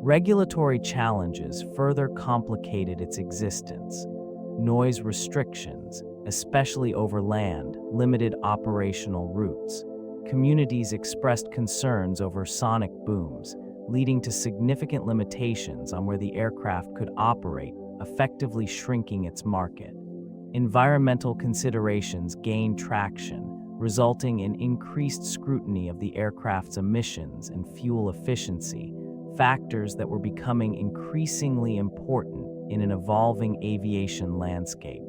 regulatory challenges further complicated its existence. Noise restrictions, especially over land, limited operational routes. Communities expressed concerns over sonic booms, leading to significant limitations on where the aircraft could operate, effectively shrinking its market. Environmental considerations gained traction, resulting in increased scrutiny of the aircraft's emissions and fuel efficiency, factors that were becoming increasingly important in an evolving aviation landscape.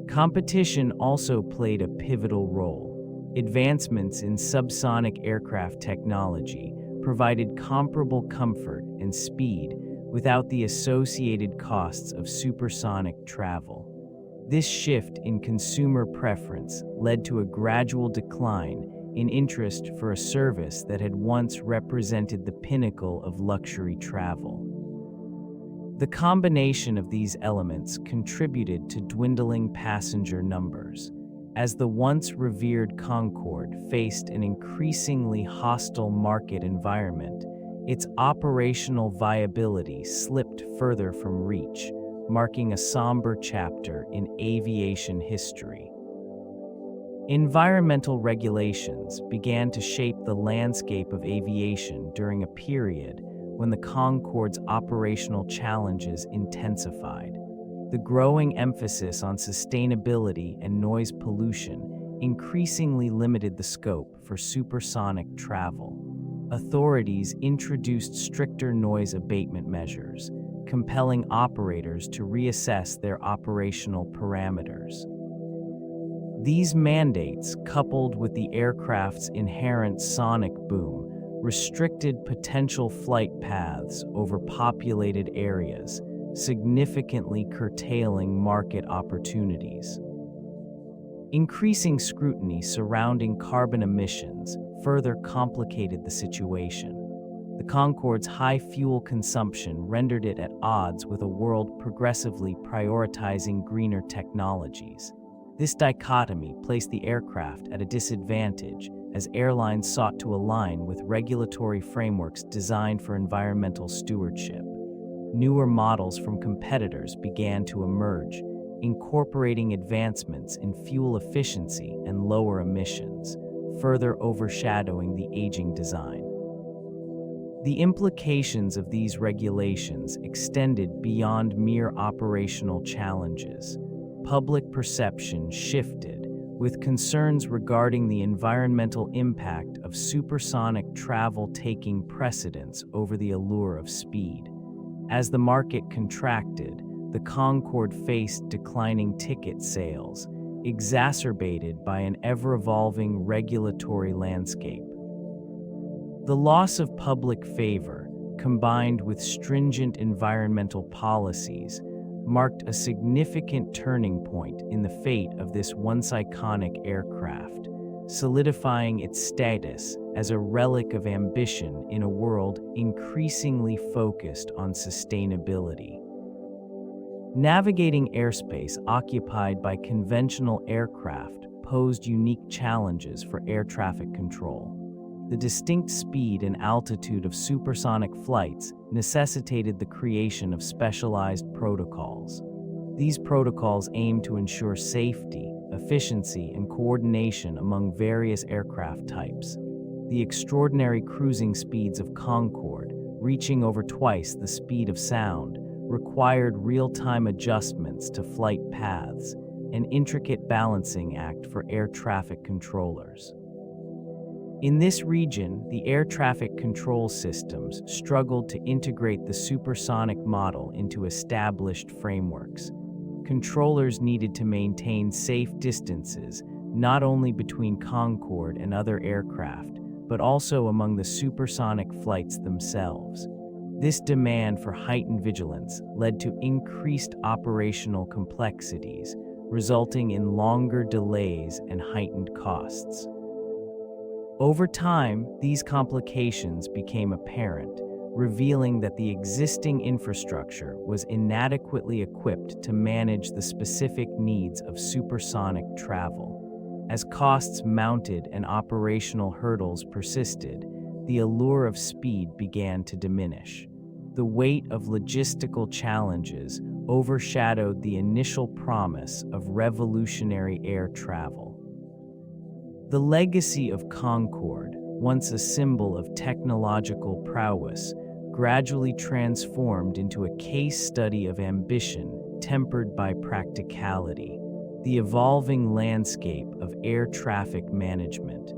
Competition also played a pivotal role. Advancements in subsonic aircraft technology provided comparable comfort and speed without the associated costs of supersonic travel. This shift in consumer preference led to a gradual decline in interest for a service that had once represented the pinnacle of luxury travel. The combination of these elements contributed to dwindling passenger numbers. As the once revered Concorde faced an increasingly hostile market environment, its operational viability slipped further from reach, marking a somber chapter in aviation history. Environmental regulations began to shape the landscape of aviation during a period when the Concorde's operational challenges intensified. The growing emphasis on sustainability and noise pollution increasingly limited the scope for supersonic travel. authorities introduced stricter noise abatement measures, compelling operators to reassess their operational parameters. These mandates, coupled with the aircraft's inherent sonic boom, restricted potential flight paths over populated areas, significantly curtailing market opportunities. Increasing scrutiny surrounding carbon emissions further complicated the situation. The Concorde's high fuel consumption rendered it at odds with a world progressively prioritizing greener technologies. This dichotomy placed the aircraft at a disadvantage as airlines sought to align with regulatory frameworks designed for environmental stewardship. Newer models from competitors began to emerge, incorporating advancements in fuel efficiency and lower emissions, further overshadowing the aging design. The implications of these regulations extended beyond mere operational challenges. Public perception shifted, with concerns regarding the environmental impact of supersonic travel taking precedence over the allure of speed. As the market contracted, the Concorde faced declining ticket sales, exacerbated by an ever-evolving regulatory landscape. The loss of public favor, combined with stringent environmental policies, marked a significant turning point in the fate of this once iconic aircraft, solidifying its status as a relic of ambition in a world increasingly focused on sustainability. Navigating airspace occupied by conventional aircraft posed unique challenges for air traffic control. The distinct speed and altitude of supersonic flights necessitated the creation of specialized protocols. These protocols aim to ensure safety, efficiency, and coordination among various aircraft types. The extraordinary cruising speeds of Concorde, reaching over twice the speed of sound, required real-time adjustments to flight paths, an intricate balancing act for air traffic controllers. In this region, the air traffic control systems struggled to integrate the supersonic model into established frameworks. Controllers needed to maintain safe distances, not only between Concorde and other aircraft, but also among the supersonic flights themselves. This demand for heightened vigilance led to increased operational complexities, resulting in longer delays and heightened costs. Over time, these complications became apparent, revealing that the existing infrastructure was inadequately equipped to manage the specific needs of supersonic travel. As costs mounted and operational hurdles persisted, the allure of speed began to diminish. The weight of logistical challenges overshadowed the initial promise of revolutionary air travel. The legacy of Concorde, once a symbol of technological prowess, gradually transformed into a case study of ambition tempered by practicality, the evolving landscape of air traffic management.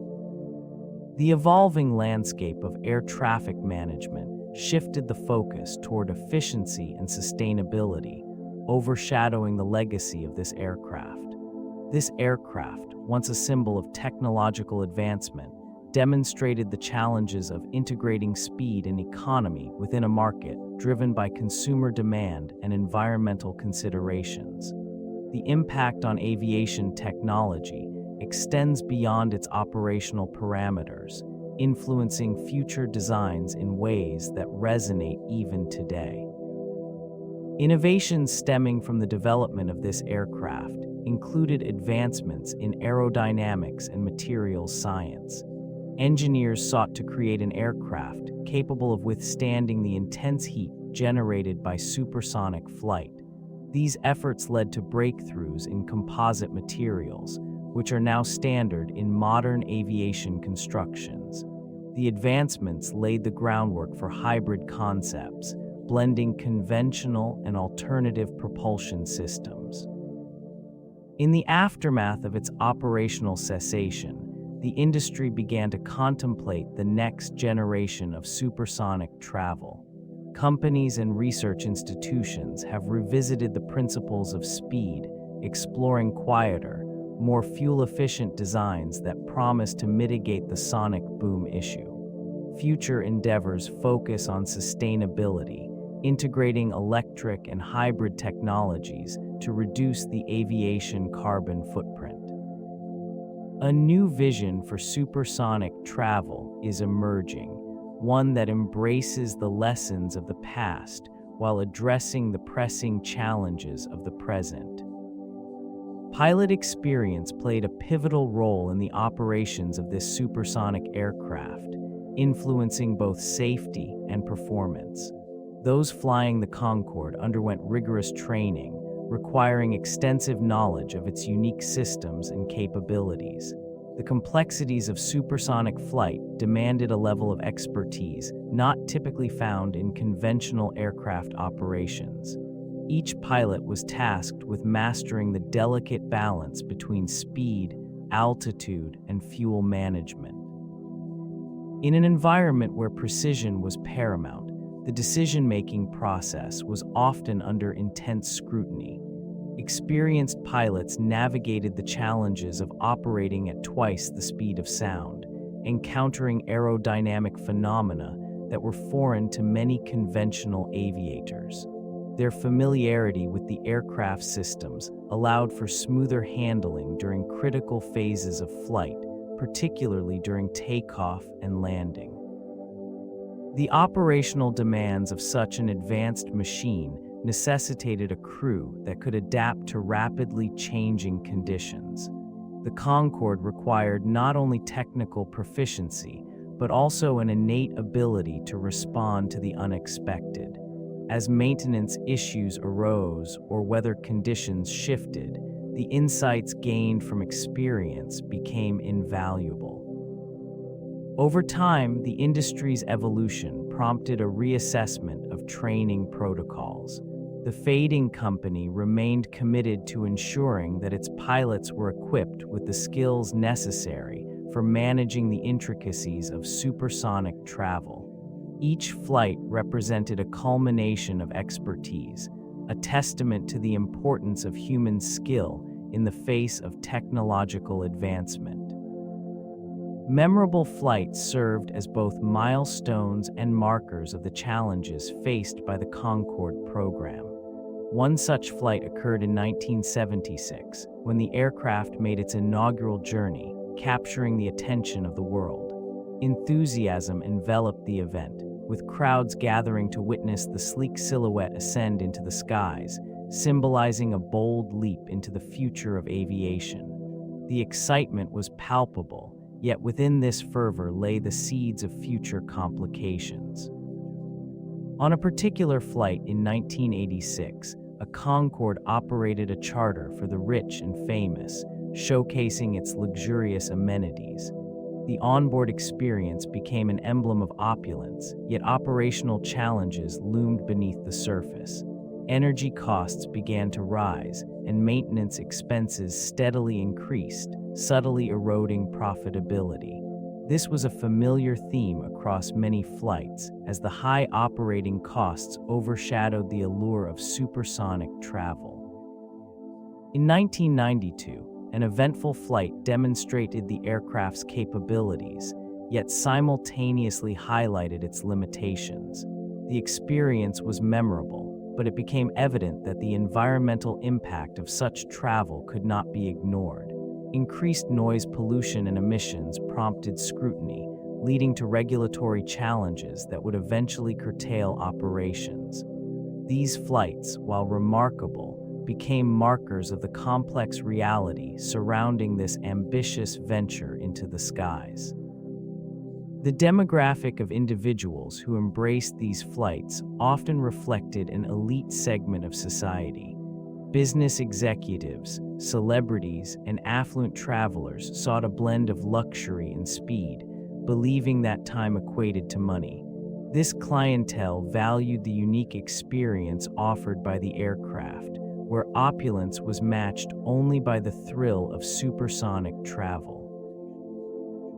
The evolving landscape of air traffic management shifted the focus toward efficiency and sustainability, overshadowing the legacy of this aircraft. This aircraft, once a symbol of technological advancement, demonstrated the challenges of integrating speed and economy within a market driven by consumer demand and environmental considerations. The impact on aviation technology extends beyond its operational parameters, influencing future designs in ways that resonate even today. Innovations stemming from the development of this aircraft included advancements in aerodynamics and materials science. Engineers sought to create an aircraft capable of withstanding the intense heat generated by supersonic flight. These efforts led to breakthroughs in composite materials, which are now standard in modern aviation constructions. The advancements laid the groundwork for hybrid concepts, blending conventional and alternative propulsion systems. In the aftermath of its operational cessation, the industry began to contemplate the next generation of supersonic travel. Companies and research institutions have revisited the principles of speed, exploring quieter, more fuel-efficient designs that promise to mitigate the sonic boom issue. Future endeavors focus on sustainability, integrating electric and hybrid technologies to reduce the aviation carbon footprint. A new vision for supersonic travel is emerging, one that embraces the lessons of the past while addressing the pressing challenges of the present. Pilot experience played a pivotal role in the operations of this supersonic aircraft, influencing both safety and performance. Those flying the Concorde underwent rigorous training, requiring extensive knowledge of its unique systems and capabilities. The complexities of supersonic flight demanded a level of expertise not typically found in conventional aircraft operations. Each pilot was tasked with mastering the delicate balance between speed, altitude, and fuel management. In an environment where precision was paramount, the decision-making process was often under intense scrutiny. Experienced pilots navigated the challenges of operating at twice the speed of sound, encountering aerodynamic phenomena that were foreign to many conventional aviators. Their familiarity with the aircraft systems allowed for smoother handling during critical phases of flight, particularly during takeoff and landing. The operational demands of such an advanced machine necessitated a crew that could adapt to rapidly changing conditions. The Concorde required not only technical proficiency, but also an innate ability to respond to the unexpected. As maintenance issues arose or weather conditions shifted, the insights gained from experience became invaluable. Over time, the industry's evolution prompted a reassessment of training protocols. The Fading Company remained committed to ensuring that its pilots were equipped with the skills necessary for managing the intricacies of supersonic travel. Each flight represented a culmination of expertise, a testament to the importance of human skill in the face of technological advancement. Memorable flights served as both milestones and markers of the challenges faced by the Concorde program. One such flight occurred in 1976, when the aircraft made its inaugural journey, capturing the attention of the world. Enthusiasm enveloped the event, with crowds gathering to witness the sleek silhouette ascend into the skies, symbolizing a bold leap into the future of aviation. The excitement was palpable, yet within this fervor lay the seeds of future complications. On a particular flight in 1986, a Concorde operated a charter for the rich and famous, showcasing its luxurious amenities. The onboard experience became an emblem of opulence, yet operational challenges loomed beneath the surface. Energy costs began to rise, and maintenance expenses steadily increased, subtly eroding profitability. This was a familiar theme across many flights, as the high operating costs overshadowed the allure of supersonic travel. In 1992, an eventful flight demonstrated the aircraft's capabilities, yet simultaneously highlighted its limitations. The experience was memorable, but it became evident that the environmental impact of such travel could not be ignored. Increased noise pollution and emissions prompted scrutiny, leading to regulatory challenges that would eventually curtail operations. These flights, while remarkable, became markers of the complex reality surrounding this ambitious venture into the skies. The demographic of individuals who embraced these flights often reflected an elite segment of society. Business executives, celebrities, and affluent travelers sought a blend of luxury and speed, believing that time equated to money. This clientele valued the unique experience offered by the aircraft, where opulence was matched only by the thrill of supersonic travel.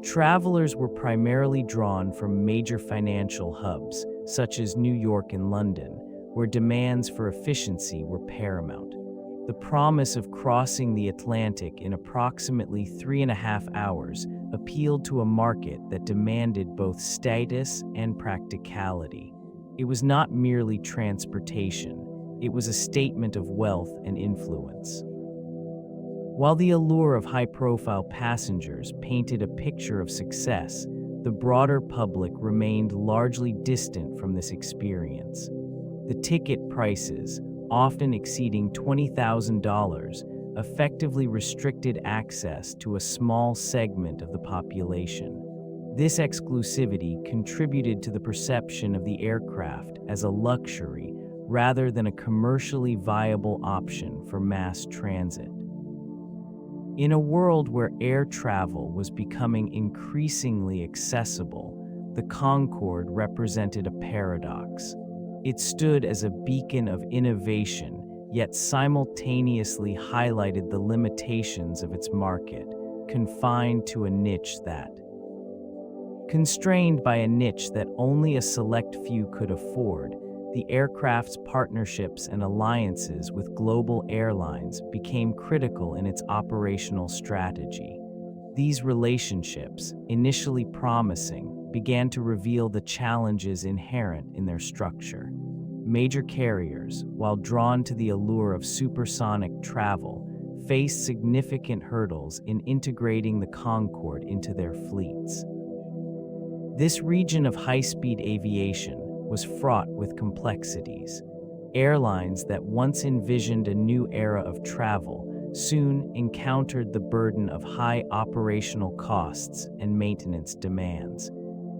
Travelers were primarily drawn from major financial hubs, such as New York and London, where demands for efficiency were paramount. The promise of crossing the Atlantic in approximately 3.5 hours appealed to a market that demanded both status and practicality. It was not merely transportation, it was a statement of wealth and influence. While the allure of high-profile passengers painted a picture of success, the broader public remained largely distant from this experience. The ticket prices, often exceeding $20,000, effectively restricted access to a small segment of the population. This exclusivity contributed to the perception of the aircraft as a luxury rather than a commercially viable option for mass transit. In a world where air travel was becoming increasingly accessible, the Concorde represented a paradox. It stood as a beacon of innovation, yet simultaneously highlighted the limitations of its market, confined to a niche that, constrained by a niche that only a select few could afford, the aircraft's partnerships and alliances with global airlines became critical in its operational strategy. These relationships, initially promising, began to reveal the challenges inherent in their structure. Major carriers, while drawn to the allure of supersonic travel, faced significant hurdles in integrating the Concorde into their fleets. This region of high-speed aviation was fraught with complexities. Airlines that once envisioned a new era of travel soon encountered the burden of high operational costs and maintenance demands.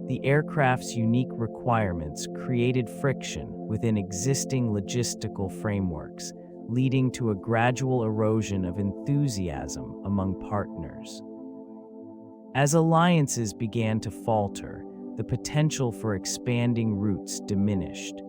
The aircraft's unique requirements created friction within existing logistical frameworks, leading to a gradual erosion of enthusiasm among partners. As alliances began to falter, the potential for expanding routes diminished.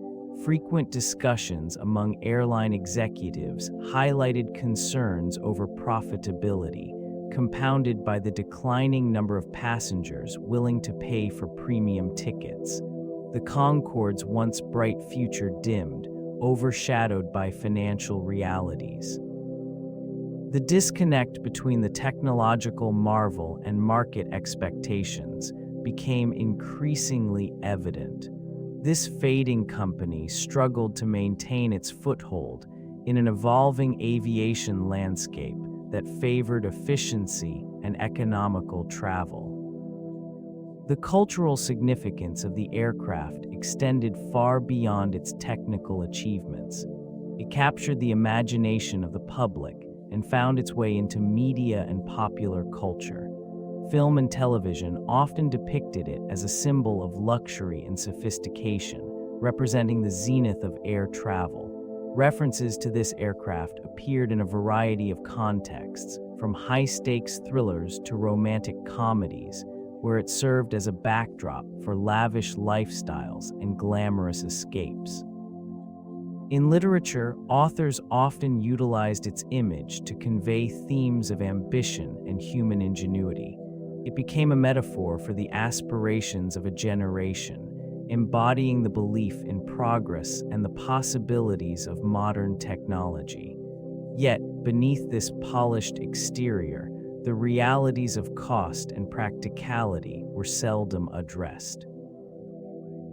Frequent discussions among airline executives highlighted concerns over profitability, compounded by the declining number of passengers willing to pay for premium tickets. The Concorde's once bright future dimmed, overshadowed by financial realities. The disconnect between the technological marvel and market expectations became increasingly evident. This fading company struggled to maintain its foothold in an evolving aviation landscape that favored efficiency and economical travel. The cultural significance of the aircraft extended far beyond its technical achievements. It captured the imagination of the public and found its way into media and popular culture. Film and television often depicted it as a symbol of luxury and sophistication, representing the zenith of air travel. References to this aircraft appeared in a variety of contexts, from high-stakes thrillers to romantic comedies, where it served as a backdrop for lavish lifestyles and glamorous escapes. In literature, authors often utilized its image to convey themes of ambition and human ingenuity. It became a metaphor for the aspirations of a generation, embodying the belief in progress and the possibilities of modern technology. Yet, beneath this polished exterior, the realities of cost and practicality were seldom addressed.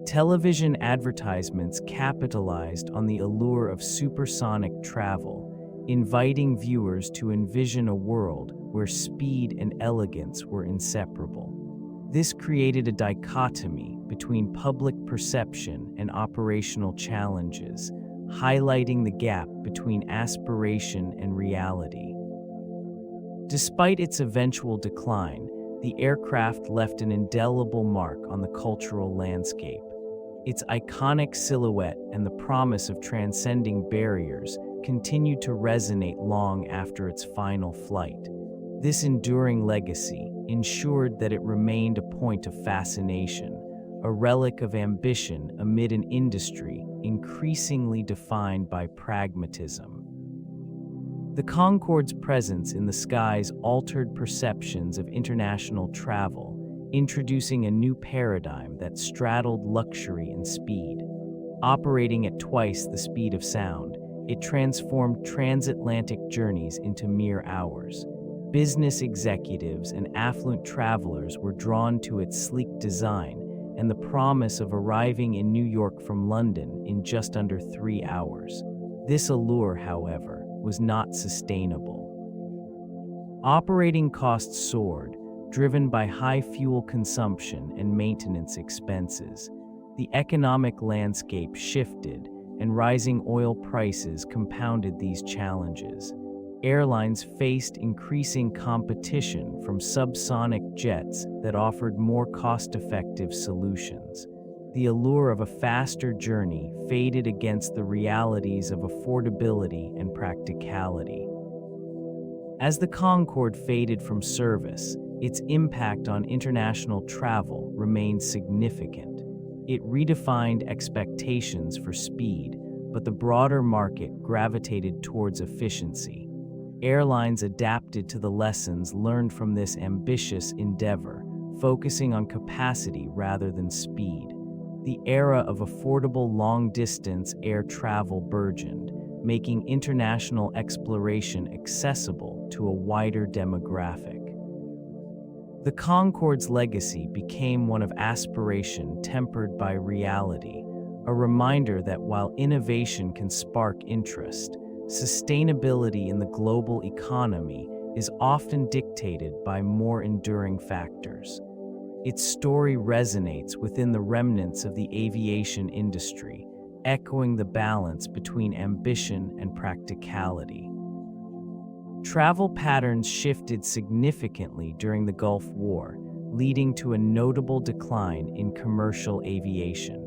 Television advertisements capitalized on the allure of supersonic travel, inviting viewers to envision a world where speed and elegance were inseparable. This created a dichotomy between public perception and operational challenges, highlighting the gap between aspiration and reality. Despite its eventual decline, the aircraft left an indelible mark on the cultural landscape. Its iconic silhouette and the promise of transcending barriers continued to resonate long after its final flight. This enduring legacy ensured that it remained a point of fascination, a relic of ambition amid an industry increasingly defined by pragmatism. The Concorde's presence in the skies altered perceptions of international travel, introducing a new paradigm that straddled luxury and speed. Operating at twice the speed of sound, it transformed transatlantic journeys into mere hours. Business executives and affluent travelers were drawn to its sleek design and the promise of arriving in New York from London in just under 3 hours. This allure, however, was not sustainable. Operating costs soared, driven by high fuel consumption and maintenance expenses. The economic landscape shifted, and rising oil prices compounded these challenges. Airlines faced increasing competition from subsonic jets that offered more cost-effective solutions. The allure of a faster journey faded against the realities of affordability and practicality. As the Concorde faded from service, its impact on international travel remained significant. It redefined expectations for speed, but the broader market gravitated towards efficiency. Airlines adapted to the lessons learned from this ambitious endeavor, focusing on capacity rather than speed. The era of affordable long-distance air travel burgeoned, making international exploration accessible to a wider demographic. The Concorde's legacy became one of aspiration tempered by reality, a reminder that while innovation can spark interest, sustainability in the global economy is often dictated by more enduring factors. Its story resonates within the remnants of the aviation industry, echoing the balance between ambition and practicality. Travel patterns shifted significantly during the Gulf War, leading to a notable decline in commercial aviation.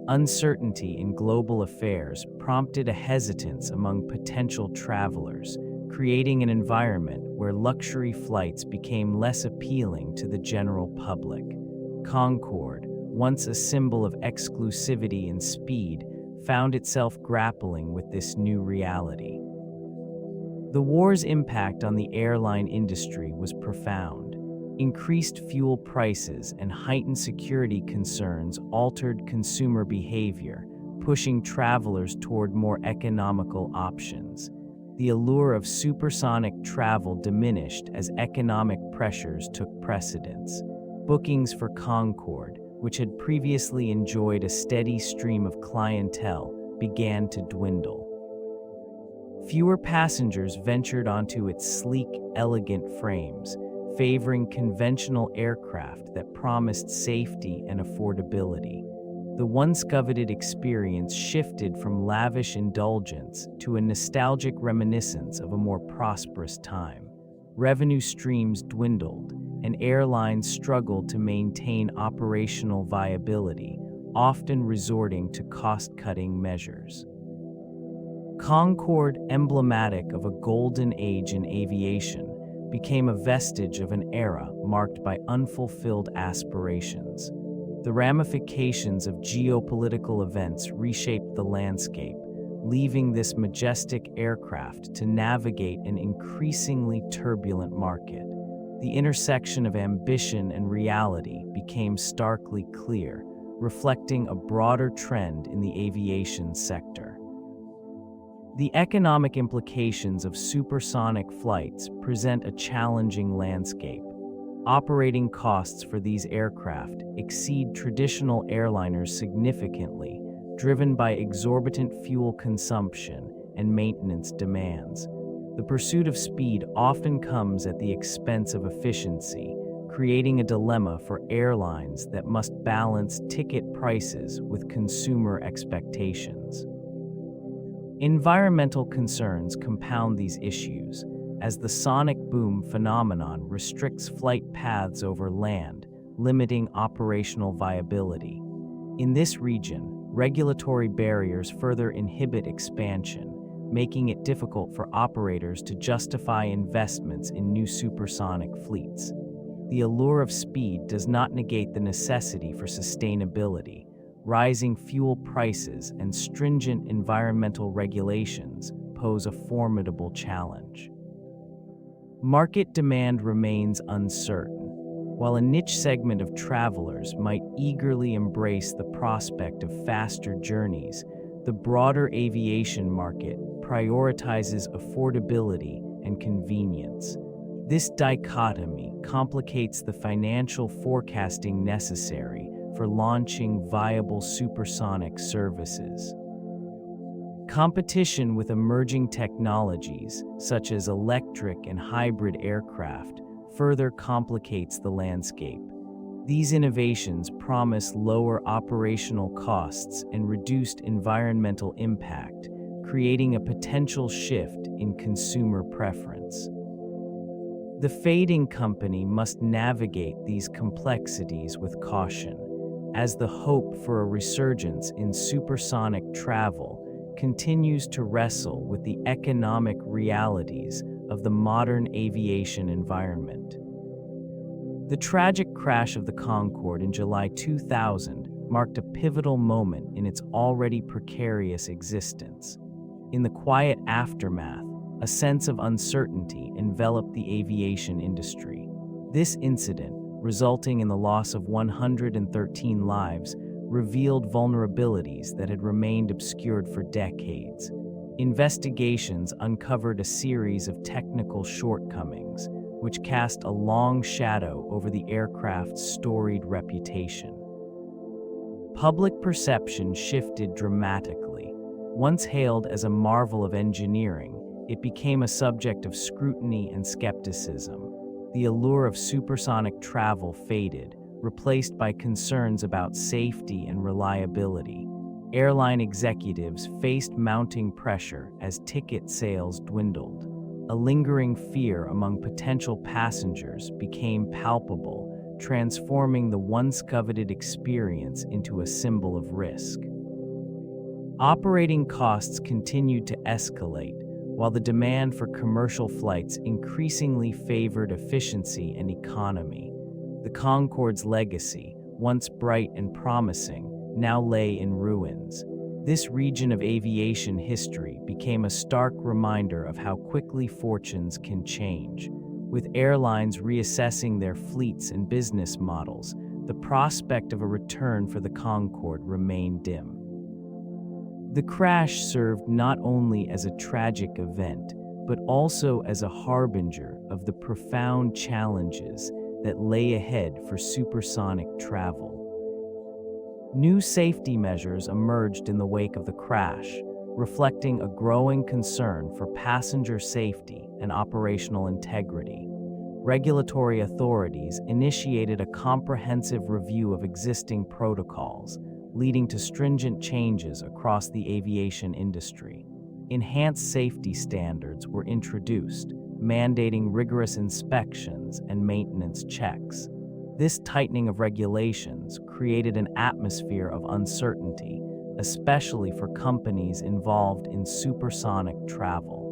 Uncertainty in global affairs prompted a hesitance among potential travelers, creating an environment where luxury flights became less appealing to the general public. Concorde, once a symbol of exclusivity and speed, found itself grappling with this new reality. The war's impact on the airline industry was profound. Increased fuel prices and heightened security concerns altered consumer behavior, pushing travelers toward more economical options. The allure of supersonic travel diminished as economic pressures took precedence. Bookings for Concorde, which had previously enjoyed a steady stream of clientele, began to dwindle. Fewer passengers ventured onto its sleek, elegant frames, favoring conventional aircraft that promised safety and affordability. The once coveted experience shifted from lavish indulgence to a nostalgic reminiscence of a more prosperous time. Revenue streams dwindled, and airlines struggled to maintain operational viability, often resorting to cost-cutting measures. Concorde, emblematic of a golden age in aviation, became a vestige of an era marked by unfulfilled aspirations. The ramifications of geopolitical events reshaped the landscape, leaving this majestic aircraft to navigate an increasingly turbulent market. The intersection of ambition and reality became starkly clear, reflecting a broader trend in the aviation sector. The economic implications of supersonic flights present a challenging landscape. Operating costs for these aircraft exceed traditional airliners significantly, driven by exorbitant fuel consumption and maintenance demands. The pursuit of speed often comes at the expense of efficiency, creating a dilemma for airlines that must balance ticket prices with consumer expectations. Environmental concerns compound these issues, as the sonic boom phenomenon restricts flight paths over land, limiting operational viability. In this region, regulatory barriers further inhibit expansion, making it difficult for operators to justify investments in new supersonic fleets. The allure of speed does not negate the necessity for sustainability. Rising fuel prices and stringent environmental regulations pose a formidable challenge. Market demand remains uncertain. While a niche segment of travelers might eagerly embrace the prospect of faster journeys, the broader aviation market prioritizes affordability and convenience. This dichotomy complicates the financial forecasting necessary for launching viable supersonic services. Competition with emerging technologies, such as electric and hybrid aircraft, further complicates the landscape. These innovations promise lower operational costs and reduced environmental impact, creating a potential shift in consumer preference. The fading company must navigate these complexities with caution, as the hope for a resurgence in supersonic travel continues to wrestle with the economic realities of the modern aviation environment. The tragic crash of the Concorde in July 2000 marked a pivotal moment in its already precarious existence. In the quiet aftermath, a sense of uncertainty enveloped the aviation industry. This incident, resulting in the loss of 113 lives, revealed vulnerabilities that had remained obscured for decades. Investigations uncovered a series of technical shortcomings, which cast a long shadow over the aircraft's storied reputation. Public perception shifted dramatically. Once hailed as a marvel of engineering, it became a subject of scrutiny and skepticism. The allure of supersonic travel faded, replaced by concerns about safety and reliability. Airline executives faced mounting pressure as ticket sales dwindled. A lingering fear among potential passengers became palpable, transforming the once coveted experience into a symbol of risk. Operating costs continued to escalate, while the demand for commercial flights increasingly favored efficiency and economy. The Concorde's legacy, once bright and promising, now lay in ruins. This region of aviation history became a stark reminder of how quickly fortunes can change. With airlines reassessing their fleets and business models, the prospect of a return for the Concorde remained dim. The crash served not only as a tragic event, but also as a harbinger of the profound challenges that lay ahead for supersonic travel. New safety measures emerged in the wake of the crash, reflecting a growing concern for passenger safety and operational integrity. Regulatory authorities initiated a comprehensive review of existing protocols, leading to stringent changes across the aviation industry. Enhanced safety standards were introduced, mandating rigorous inspections and maintenance checks. This tightening of regulations created an atmosphere of uncertainty, especially for companies involved in supersonic travel.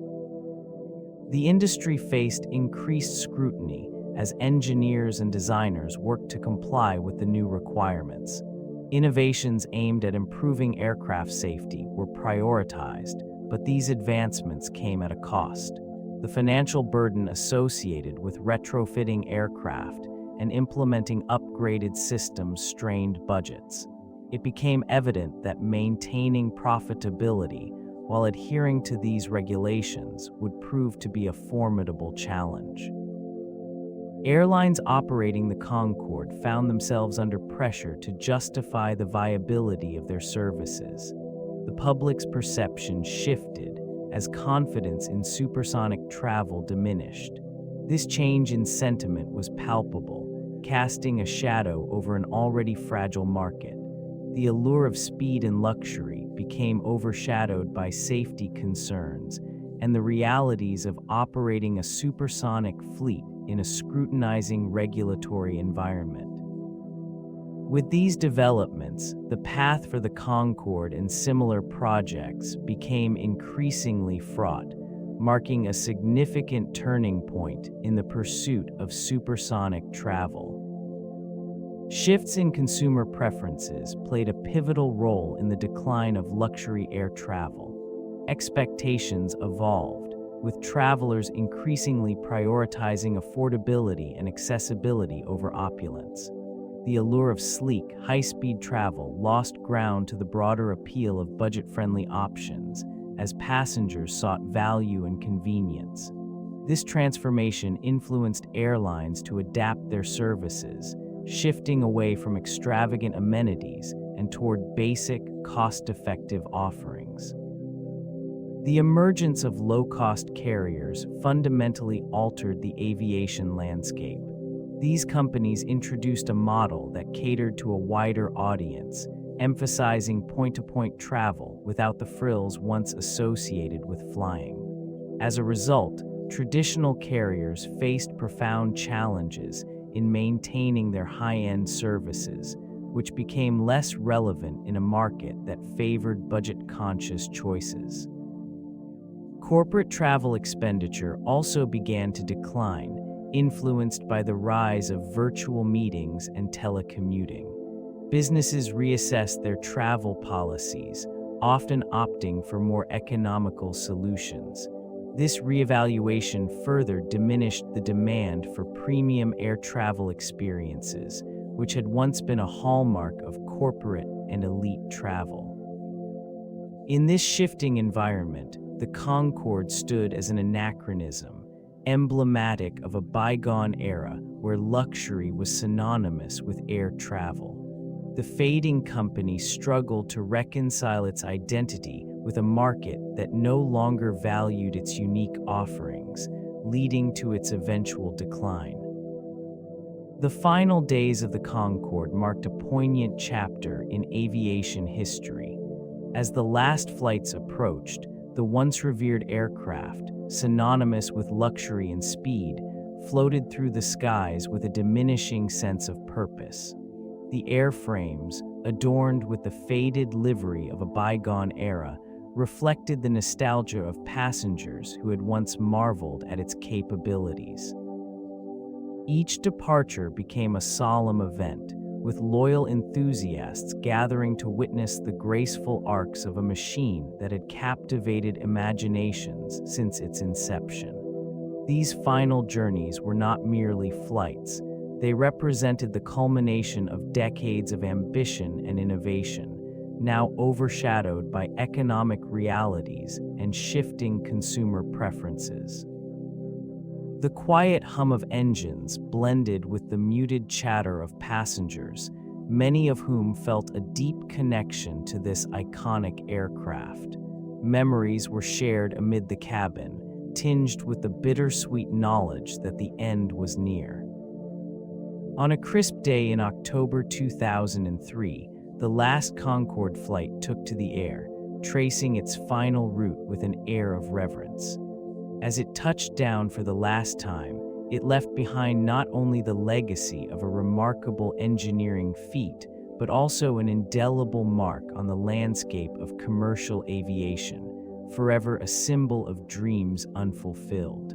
The industry faced increased scrutiny as engineers and designers worked to comply with the new requirements. Innovations aimed at improving aircraft safety were prioritized, but these advancements came at a cost. The financial burden associated with retrofitting aircraft and implementing upgraded systems strained budgets. It became evident that maintaining profitability while adhering to these regulations would prove to be a formidable challenge. Airlines operating the Concorde found themselves under pressure to justify the viability of their services. The public's perception shifted as confidence in supersonic travel diminished. This change in sentiment was palpable, casting a shadow over an already fragile market. The allure of speed and luxury became overshadowed by safety concerns and the realities of operating a supersonic fleet in a scrutinizing regulatory environment. With these developments, the path for the Concorde and similar projects became increasingly fraught, marking a significant turning point in the pursuit of supersonic travel. Shifts in consumer preferences played a pivotal role in the decline of luxury air travel. Expectations evolved. with travelers increasingly prioritizing affordability and accessibility over opulence. The allure of sleek, high-speed travel lost ground to the broader appeal of budget-friendly options as passengers sought value and convenience. This transformation influenced airlines to adapt their services, shifting away from extravagant amenities and toward basic, cost-effective offerings. The emergence of low-cost carriers fundamentally altered the aviation landscape. These companies introduced a model that catered to a wider audience, emphasizing point-to-point travel without the frills once associated with flying. As a result, traditional carriers faced profound challenges in maintaining their high-end services, which became less relevant in a market that favored budget-conscious choices. Corporate travel expenditure also began to decline, influenced by the rise of virtual meetings and telecommuting. Businesses reassessed their travel policies, often opting for more economical solutions. This reevaluation further diminished the demand for premium air travel experiences, which had once been a hallmark of corporate and elite travel. In this shifting environment, the Concorde stood as an anachronism, emblematic of a bygone era where luxury was synonymous with air travel. The fading company struggled to reconcile its identity with a market that no longer valued its unique offerings, leading to its eventual decline. The final days of the Concorde marked a poignant chapter in aviation history. As the last flights approached, the once revered aircraft, synonymous with luxury and speed, floated through the skies with a diminishing sense of purpose. The airframes, adorned with the faded livery of a bygone era, reflected the nostalgia of passengers who had once marveled at its capabilities. Each departure became a solemn event, with loyal enthusiasts gathering to witness the graceful arcs of a machine that had captivated imaginations since its inception. These final journeys were not merely flights. They represented the culmination of decades of ambition and innovation, now overshadowed by economic realities and shifting consumer preferences. The quiet hum of engines blended with the muted chatter of passengers, many of whom felt a deep connection to this iconic aircraft. Memories were shared amid the cabin, tinged with the bittersweet knowledge that the end was near. On a crisp day in October 2003, the last Concorde flight took to the air, tracing its final route with an air of reverence. As it touched down for the last time, it left behind not only the legacy of a remarkable engineering feat, but also an indelible mark on the landscape of commercial aviation, forever a symbol of dreams unfulfilled.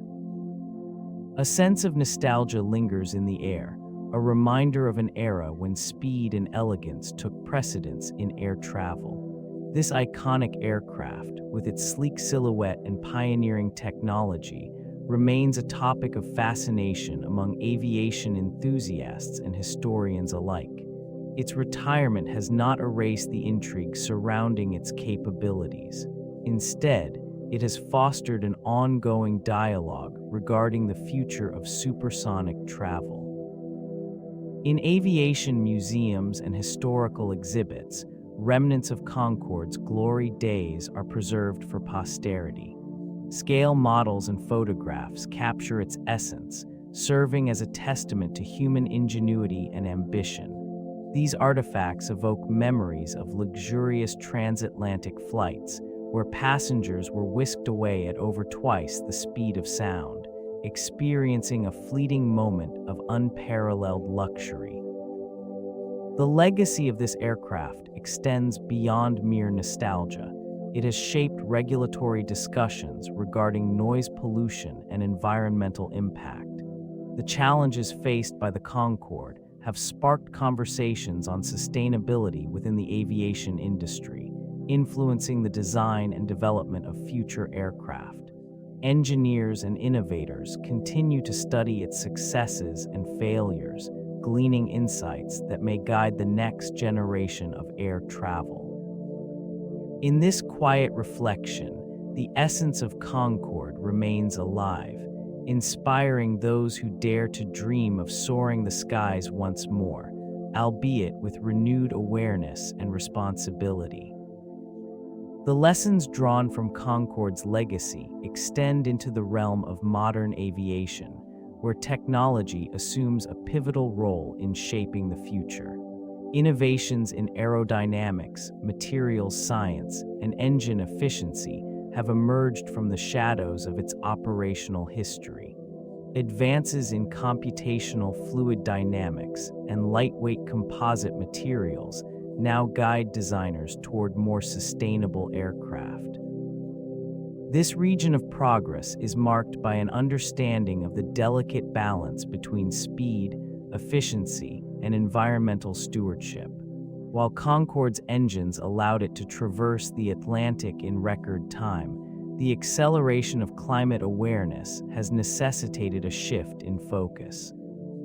A sense of nostalgia lingers in the air, a reminder of an era when speed and elegance took precedence in air travel. This iconic aircraft, with its sleek silhouette and pioneering technology, remains a topic of fascination among aviation enthusiasts and historians alike. Its retirement has not erased the intrigue surrounding its capabilities. Instead, it has fostered an ongoing dialogue regarding the future of supersonic travel. In aviation museums and historical exhibits, remnants of Concorde's glory days are preserved for posterity. Scale models and photographs capture its essence, serving as a testament to human ingenuity and ambition. These artifacts evoke memories of luxurious transatlantic flights, where passengers were whisked away at over twice the speed of sound, experiencing a fleeting moment of unparalleled luxury. The legacy of this aircraft extends beyond mere nostalgia. It has shaped regulatory discussions regarding noise pollution and environmental impact. The challenges faced by the Concorde have sparked conversations on sustainability within the aviation industry, influencing the design and development of future aircraft. engineers and innovators continue to study its successes and failures, gleaning insights that may guide the next generation of air travel. In this quiet reflection, the essence of Concorde remains alive, inspiring those who dare to dream of soaring the skies once more, albeit with renewed awareness and responsibility. The lessons drawn from Concorde's legacy extend into the realm of modern aviation, where technology assumes a pivotal role in shaping the future. Innovations in aerodynamics, materials science, and engine efficiency have emerged from the shadows of its operational history. Advances in computational fluid dynamics and lightweight composite materials now guide designers toward more sustainable aircraft. This region of progress is marked by an understanding of the delicate balance between speed, efficiency, and environmental stewardship. While Concorde's engines allowed it to traverse the Atlantic in record time, the acceleration of climate awareness has necessitated a shift in focus.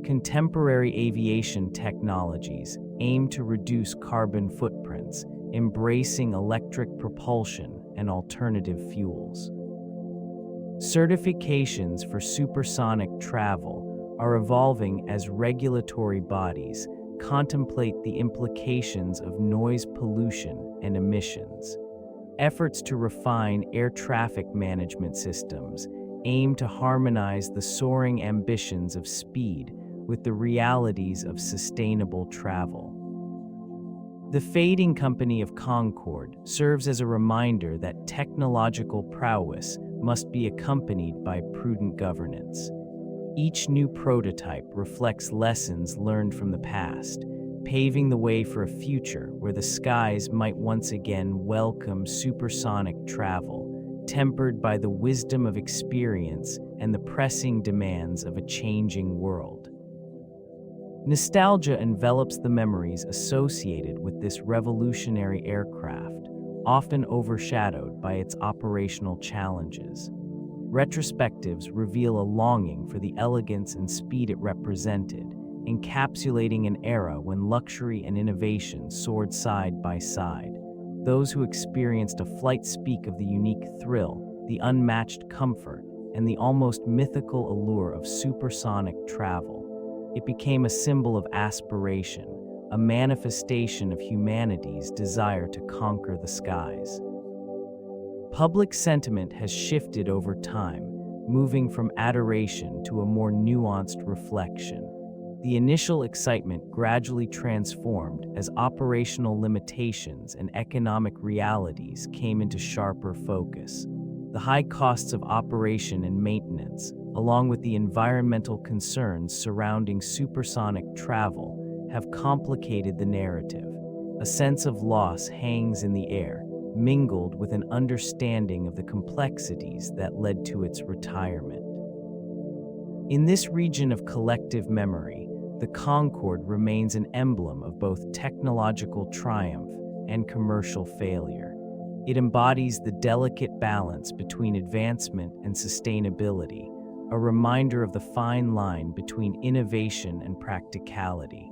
Contemporary aviation technologies aim to reduce carbon footprints, embracing electric propulsion and alternative fuels. Certifications for supersonic travel are evolving as regulatory bodies contemplate the implications of noise pollution and emissions. Efforts to refine air traffic management systems aim to harmonize the soaring ambitions of speed with the realities of sustainable travel. The fading company of Concorde serves as a reminder that technological prowess must be accompanied by prudent governance. Each new prototype reflects lessons learned from the past, paving the way for a future where the skies might once again welcome supersonic travel, tempered by the wisdom of experience and the pressing demands of a changing world. Nostalgia envelops the memories associated with this revolutionary aircraft, often overshadowed by its operational challenges. Retrospectives reveal a longing for the elegance and speed it represented, encapsulating an era when luxury and innovation soared side by side. Those who experienced a flight speak of the unique thrill, the unmatched comfort, and the almost mythical allure of supersonic travel. It became a symbol of aspiration, a manifestation of humanity's desire to conquer the skies. Public sentiment has shifted over time, moving from adoration to a more nuanced reflection. The initial excitement gradually transformed as operational limitations and economic realities came into sharper focus. The high costs of operation and maintenance, along with the environmental concerns surrounding supersonic travel, have complicated the narrative. A sense of loss hangs in the air, mingled with an understanding of the complexities that led to its retirement. In this region of collective memory, the Concorde remains an emblem of both technological triumph and commercial failure. It embodies the delicate balance between advancement and sustainability, a reminder of the fine line between innovation and practicality.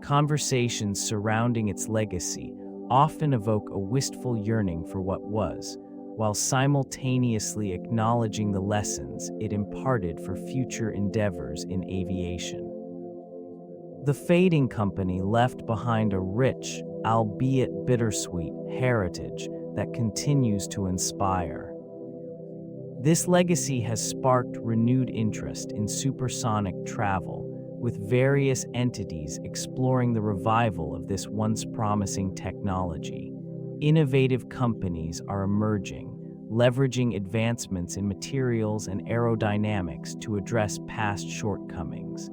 Conversations surrounding its legacy often evoke a wistful yearning for what was, while simultaneously acknowledging the lessons it imparted for future endeavors in aviation. The fading company left behind a rich, albeit bittersweet, heritage that continues to inspire. This legacy has sparked renewed interest in supersonic travel, with various entities exploring the revival of this once promising technology. Innovative companies are emerging, leveraging advancements in materials and aerodynamics to address past shortcomings.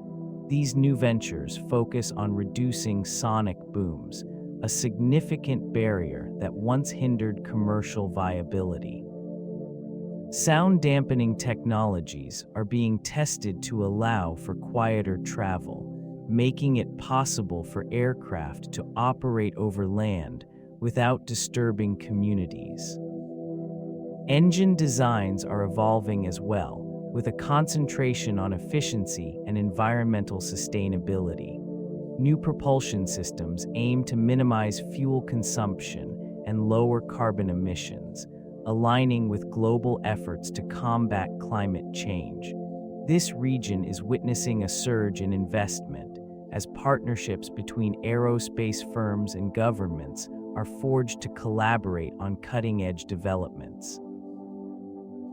These new ventures focus on reducing sonic booms, a significant barrier that once hindered commercial viability. Sound dampening technologies are being tested to allow for quieter travel, making it possible for aircraft to operate over land without disturbing communities. Engine designs are evolving as well, with a concentration on efficiency and environmental sustainability. New propulsion systems aim to minimize fuel consumption and lower carbon emissions, aligning with global efforts to combat climate change. This region is witnessing a surge in investment as partnerships between aerospace firms and governments are forged to collaborate on cutting-edge developments.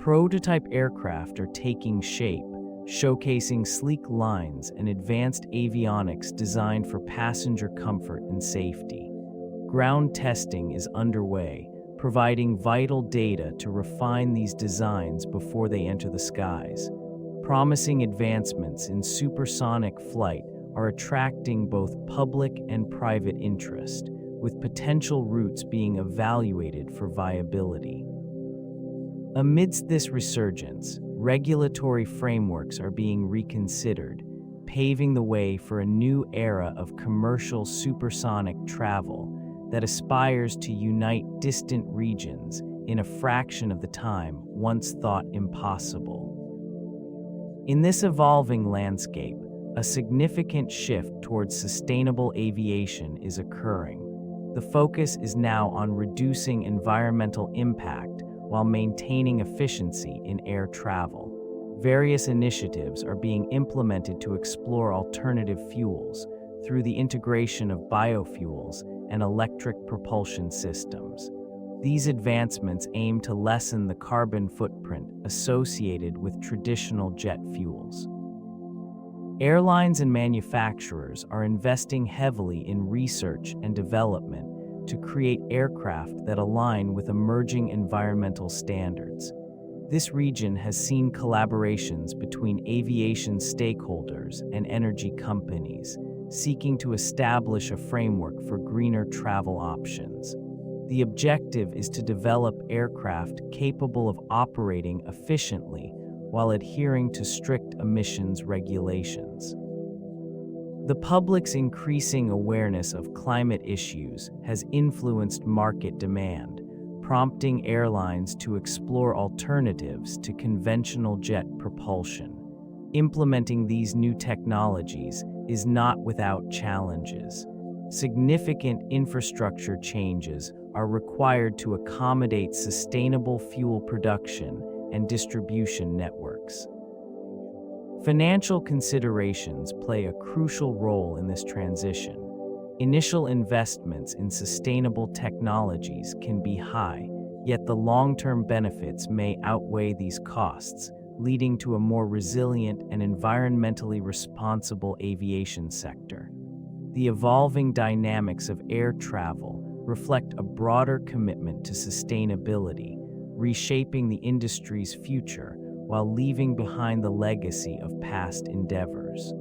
Prototype aircraft are taking shape, showcasing sleek lines and advanced avionics designed for passenger comfort and safety. Ground testing is underway, providing vital data to refine these designs before they enter the skies. Promising advancements in supersonic flight are attracting both public and private interest, with potential routes being evaluated for viability. Amidst this resurgence, regulatory frameworks are being reconsidered, paving the way for a new era of commercial supersonic travel that aspires to unite distant regions in a fraction of the time once thought impossible. In this evolving landscape, a significant shift towards sustainable aviation is occurring. The focus is now on reducing environmental impact while maintaining efficiency in air travel. Various initiatives are being implemented to explore alternative fuels through the integration of biofuels and electric propulsion systems. These advancements aim to lessen the carbon footprint associated with traditional jet fuels. Airlines and manufacturers are investing heavily in research and development to create aircraft that align with emerging environmental standards. This region has seen collaborations between aviation stakeholders and energy companies, seeking to establish a framework for greener travel options. The objective is to develop aircraft capable of operating efficiently while adhering to strict emissions regulations. The public's increasing awareness of climate issues has influenced market demand, prompting airlines to explore alternatives to conventional jet propulsion. Implementing these new technologies is not without challenges. Significant infrastructure changes are required to accommodate sustainable fuel production and distribution networks. Financial considerations play a crucial role in this transition. Initial investments in sustainable technologies can be high, yet the long-term benefits may outweigh these costs, leading to a more resilient and environmentally responsible aviation sector. The evolving dynamics of air travel reflect a broader commitment to sustainability, reshaping the industry's future while leaving behind the legacy of past endeavors.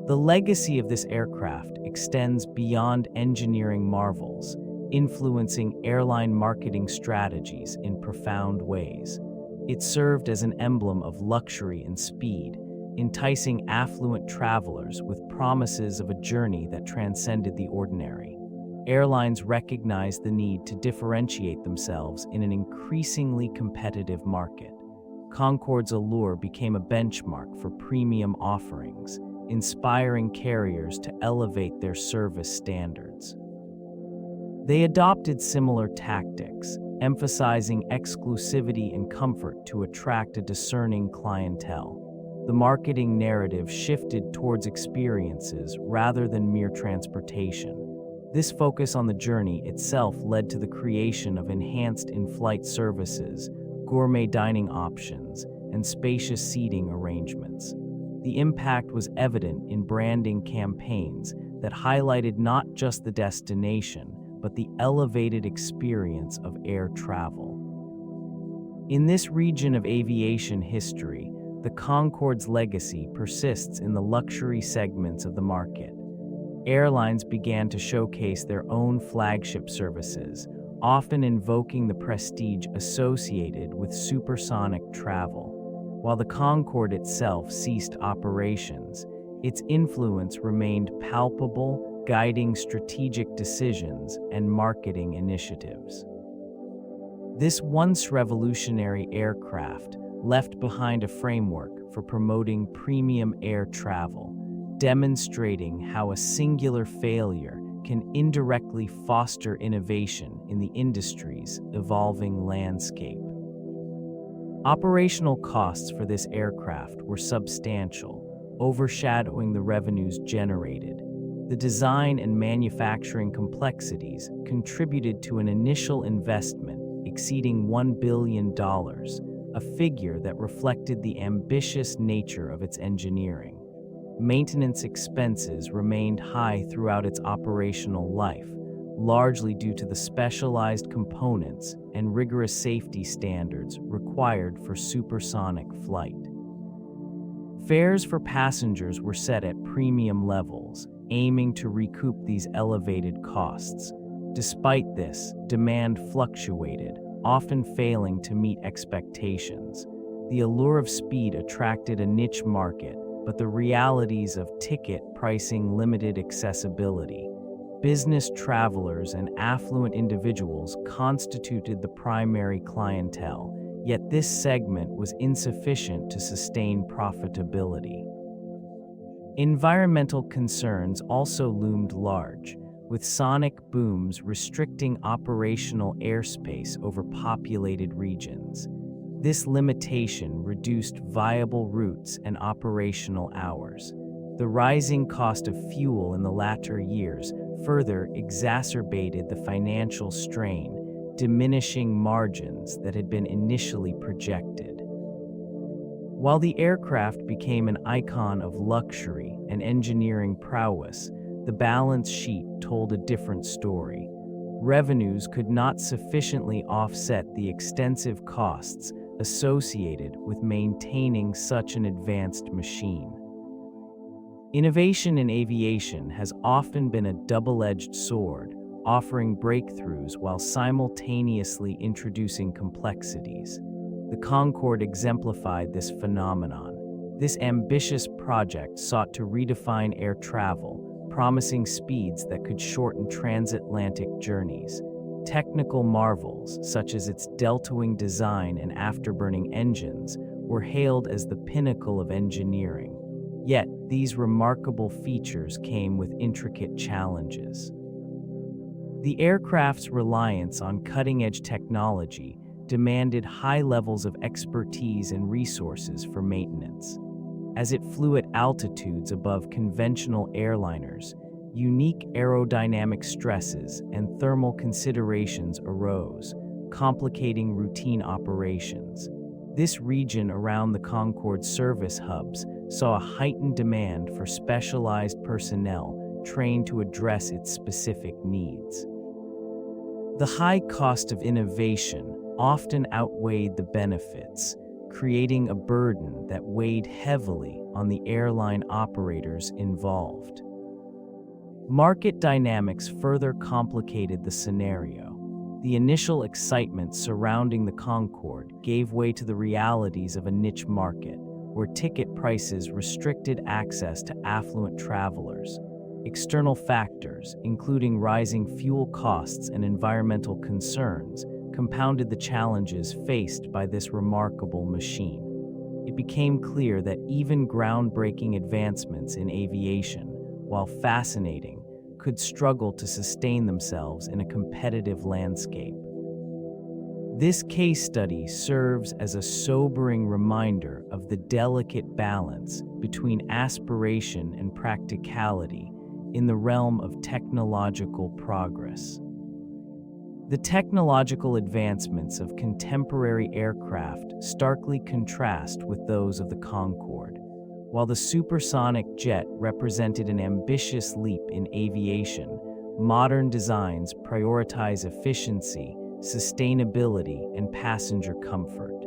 The legacy of this aircraft extends beyond engineering marvels, influencing airline marketing strategies in profound ways. It served as an emblem of luxury and speed, enticing affluent travelers with promises of a journey that transcended the ordinary. Airlines recognized the need to differentiate themselves in an increasingly competitive market. Concorde's allure became a benchmark for premium offerings, inspiring carriers to elevate their service standards. They adopted similar tactics, emphasizing exclusivity and comfort to attract a discerning clientele. The marketing narrative shifted towards experiences rather than mere transportation. This focus on the journey itself led to the creation of enhanced in-flight services, gourmet dining options, and spacious seating arrangements. The impact was evident in branding campaigns that highlighted not just the destination, but the elevated experience of air travel. In this region of aviation history, the Concorde's legacy persists in the luxury segments of the market. Airlines began to showcase their own flagship services, often invoking the prestige associated with supersonic travel. While the Concorde itself ceased operations, its influence remained palpable, guiding strategic decisions and marketing initiatives. This once revolutionary aircraft left behind a framework for promoting premium air travel, demonstrating how a singular failure can indirectly foster innovation in the industry's evolving landscape. Operational costs for this aircraft were substantial, overshadowing the revenues generated. The design and manufacturing complexities contributed to an initial investment exceeding $1 billion, a figure that reflected the ambitious nature of its engineering. Maintenance expenses remained high throughout its operational life, largely due to the specialized components and rigorous safety standards required for supersonic flight. Fares for passengers were set at premium levels, aiming to recoup these elevated costs. Despite this, demand fluctuated, often failing to meet expectations. The allure of speed attracted a niche market, but the realities of ticket pricing limited accessibility. Business travelers and affluent individuals constituted the primary clientele, yet this segment was insufficient to sustain profitability. Environmental concerns also loomed large, with sonic booms restricting operational airspace over populated regions. This limitation reduced viable routes and operational hours. The rising cost of fuel in the latter years further exacerbated the financial strain, diminishing margins that had been initially projected. While the aircraft became an icon of luxury and engineering prowess, the balance sheet told a different story. Revenues could not sufficiently offset the extensive costs associated with maintaining such an advanced machine. Innovation in aviation has often been a double-edged sword, offering breakthroughs while simultaneously introducing complexities. The Concorde exemplified this phenomenon. This ambitious project sought to redefine air travel, promising speeds that could shorten transatlantic journeys. Technical marvels, such as its delta-wing design and afterburning engines, were hailed as the pinnacle of engineering. Yet, these remarkable features came with intricate challenges. The aircraft's reliance on cutting-edge technology demanded high levels of expertise and resources for maintenance. As it flew at altitudes above conventional airliners, unique aerodynamic stresses and thermal considerations arose, complicating routine operations. This region around the Concorde service hubs saw a heightened demand for specialized personnel trained to address its specific needs. The high cost of innovation often outweighed the benefits, creating a burden that weighed heavily on the airline operators involved. Market dynamics further complicated the scenario. The initial excitement surrounding the Concorde gave way to the realities of a niche market, where ticket prices restricted access to affluent travelers. External factors, including rising fuel costs and environmental concerns, compounded the challenges faced by this remarkable machine. It became clear that even groundbreaking advancements in aviation, while fascinating, could struggle to sustain themselves in a competitive landscape. This case study serves as a sobering reminder of the delicate balance between aspiration and practicality in the realm of technological progress. The technological advancements of contemporary aircraft starkly contrast with those of the Concorde. While the supersonic jet represented an ambitious leap in aviation, modern designs prioritize efficiency, sustainability, and passenger comfort.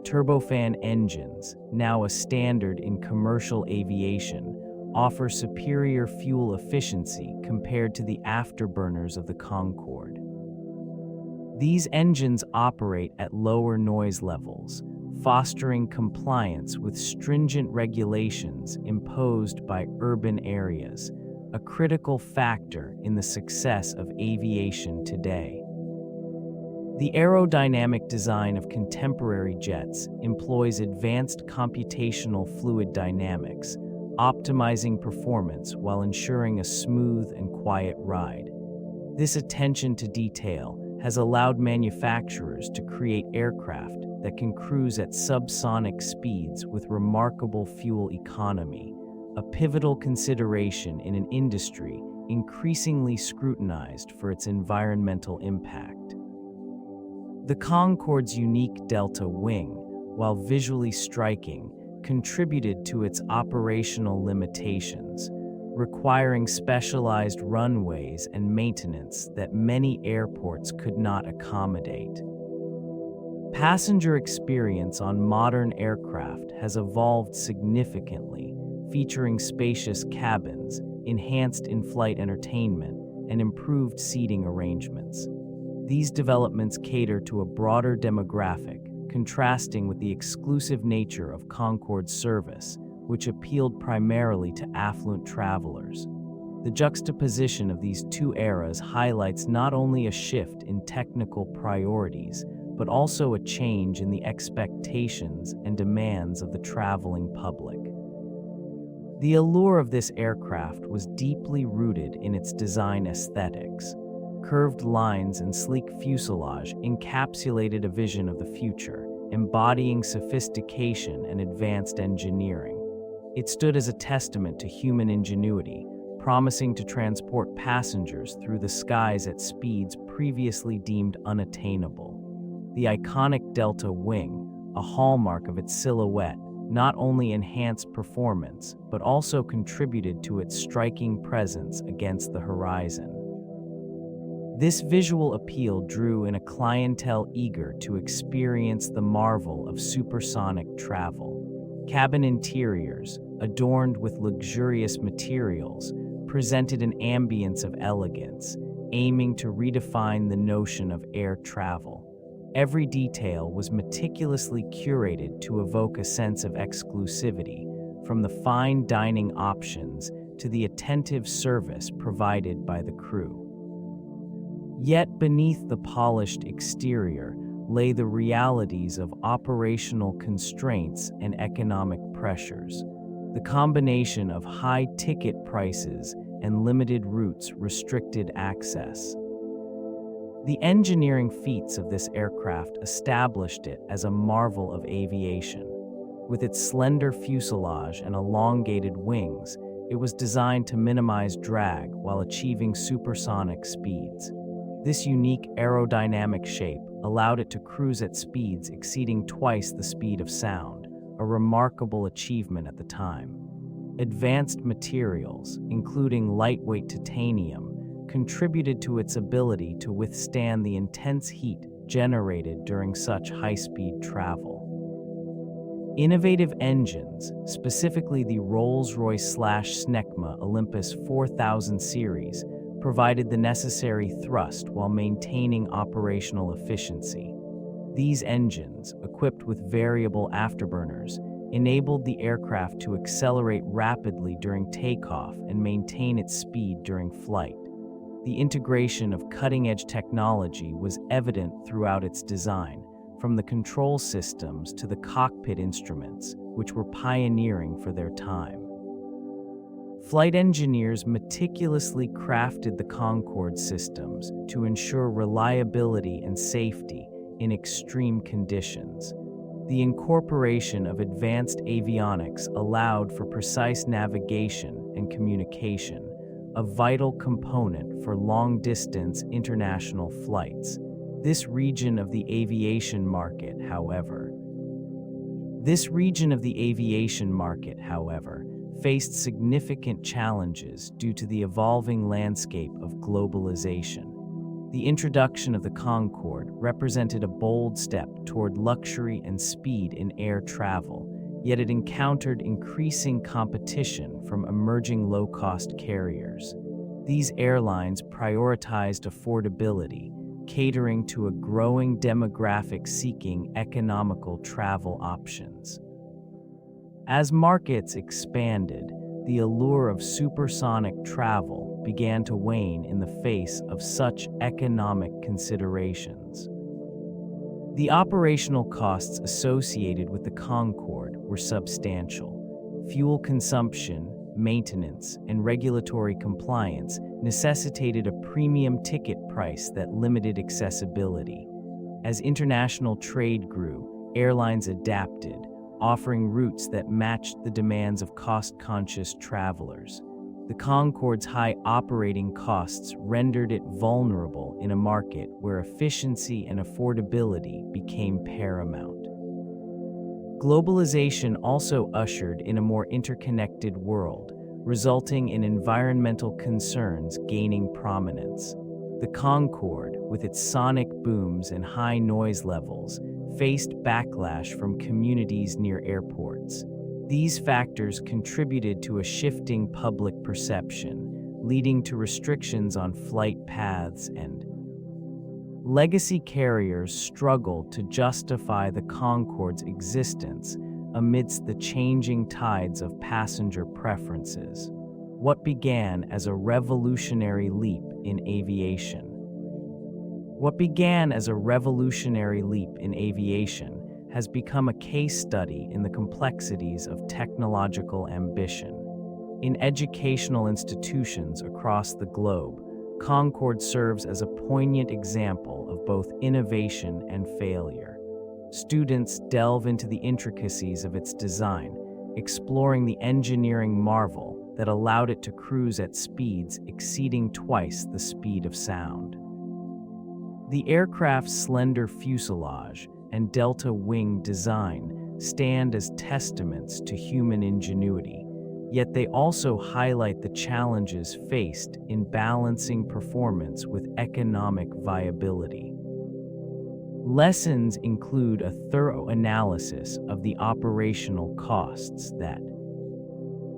Turbofan engines, now a standard in commercial aviation, offer superior fuel efficiency compared to the afterburners of the Concorde. These engines operate at lower noise levels, fostering compliance with stringent regulations imposed by urban areas, a critical factor in the success of aviation today. The aerodynamic design of contemporary jets employs advanced computational fluid dynamics, optimizing performance while ensuring a smooth and quiet ride. This attention to detail has allowed manufacturers to create aircraft that can cruise at subsonic speeds with remarkable fuel economy, a pivotal consideration in an industry increasingly scrutinized for its environmental impact. The Concorde's unique delta wing, while visually striking, contributed to its operational limitations, requiring specialized runways and maintenance that many airports could not accommodate. Passenger experience on modern aircraft has evolved significantly, featuring spacious cabins, enhanced in-flight entertainment, and improved seating arrangements. These developments cater to a broader demographic, contrasting with the exclusive nature of Concorde's service, which appealed primarily to affluent travelers. The juxtaposition of these two eras highlights not only a shift in technical priorities, but also a change in the expectations and demands of the traveling public. The allure of this aircraft was deeply rooted in its design aesthetics. Curved lines and sleek fuselage encapsulated a vision of the future, embodying sophistication and advanced engineering. It stood as a testament to human ingenuity, promising to transport passengers through the skies at speeds previously deemed unattainable. The iconic delta wing, a hallmark of its silhouette, not only enhanced performance, but also contributed to its striking presence against the horizon. This visual appeal drew in a clientele eager to experience the marvel of supersonic travel. Cabin interiors, adorned with luxurious materials, presented an ambience of elegance, aiming to redefine the notion of air travel. Every detail was meticulously curated to evoke a sense of exclusivity, from the fine dining options to the attentive service provided by the crew. Yet beneath the polished exterior lay the realities of operational constraints and economic pressures. The combination of high ticket prices and limited routes restricted access. The engineering feats of this aircraft established it as a marvel of aviation. With its slender fuselage and elongated wings, it was designed to minimize drag while achieving supersonic speeds. This unique aerodynamic shape allowed it to cruise at speeds exceeding twice the speed of sound, a remarkable achievement at the time. Advanced materials, including lightweight titanium, contributed to its ability to withstand the intense heat generated during such high-speed travel. Innovative engines, specifically the Rolls-Royce/Snecma Olympus 4000 series, provided the necessary thrust while maintaining operational efficiency. These engines, equipped with variable afterburners, enabled the aircraft to accelerate rapidly during takeoff and maintain its speed during flight. The integration of cutting-edge technology was evident throughout its design, from the control systems to the cockpit instruments, which were pioneering for their time. Flight engineers meticulously crafted the Concorde systems to ensure reliability and safety in extreme conditions. The incorporation of advanced avionics allowed for precise navigation and communication, a vital component for long-distance international flights. This region of the aviation market, however, faced significant challenges due to the evolving landscape of globalization. The introduction of the Concorde represented a bold step toward luxury and speed in air travel, yet it encountered increasing competition from emerging low-cost carriers. These airlines prioritized affordability, catering to a growing demographic seeking economical travel options. As markets expanded, the allure of supersonic travel began to wane in the face of such economic considerations. The operational costs associated with the Concorde were substantial. Fuel consumption, maintenance, and regulatory compliance necessitated a premium ticket price that limited accessibility. As international trade grew, airlines adapted, offering routes that matched the demands of cost-conscious travelers. The Concorde's high operating costs rendered it vulnerable in a market where efficiency and affordability became paramount. Globalization also ushered in a more interconnected world, resulting in environmental concerns gaining prominence. The Concorde, with its sonic booms and high noise levels, faced backlash from communities near airports. These factors contributed to a shifting public perception, leading to restrictions on flight paths and legacy carriers struggled to justify the Concorde's existence amidst the changing tides of passenger preferences. What began as a revolutionary leap in aviation has become a case study in the complexities of technological ambition. In educational institutions across the globe, Concorde serves as a poignant example of both innovation and failure. Students delve into the intricacies of its design, exploring the engineering marvel that allowed it to cruise at speeds exceeding twice the speed of sound. The aircraft's slender fuselage and delta wing design stand as testaments to human ingenuity, yet they also highlight the challenges faced in balancing performance with economic viability. Lessons include a thorough analysis of the operational costs that.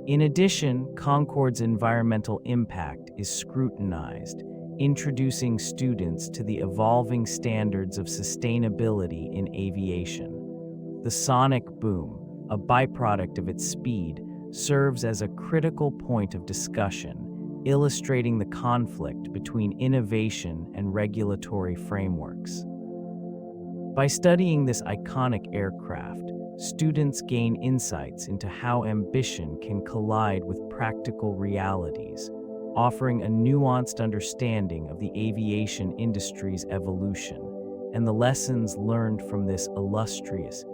In addition, Concorde's environmental impact is scrutinized, introducing students to the evolving standards of sustainability in aviation. The sonic boom, a byproduct of its speed, serves as a critical point of discussion, illustrating the conflict between innovation and regulatory frameworks. By studying this iconic aircraft, students gain insights into how ambition can collide with practical realities, offering a nuanced understanding of the aviation industry's evolution and the lessons learned from this illustrious.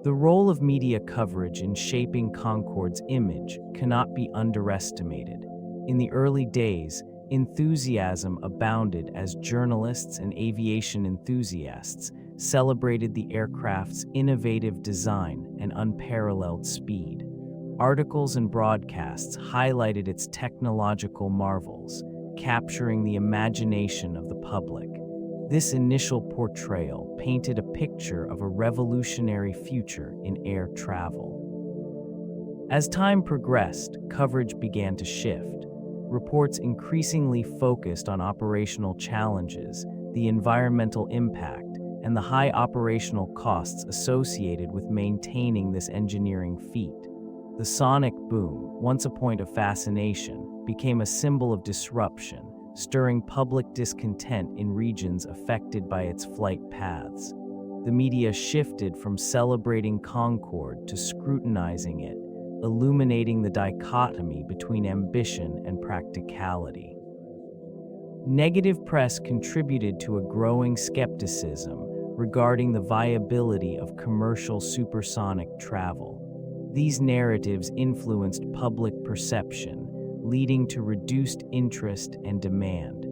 The role of media coverage in shaping Concorde's image cannot be underestimated. In the early days, enthusiasm abounded as journalists and aviation enthusiasts celebrated the aircraft's innovative design and unparalleled speed. Articles and broadcasts highlighted its technological marvels, capturing the imagination of the public. This initial portrayal painted a picture of a revolutionary future in air travel. As time progressed, coverage began to shift. Reports increasingly focused on operational challenges, the environmental impact, and the high operational costs associated with maintaining this engineering feat. The sonic boom, once a point of fascination, became a symbol of disruption, stirring public discontent in regions affected by its flight paths. The media shifted from celebrating Concorde to scrutinizing it, illuminating the dichotomy between ambition and practicality. Negative press contributed to a growing skepticism regarding the viability of commercial supersonic travel. These narratives influenced public perception, leading to reduced interest and demand.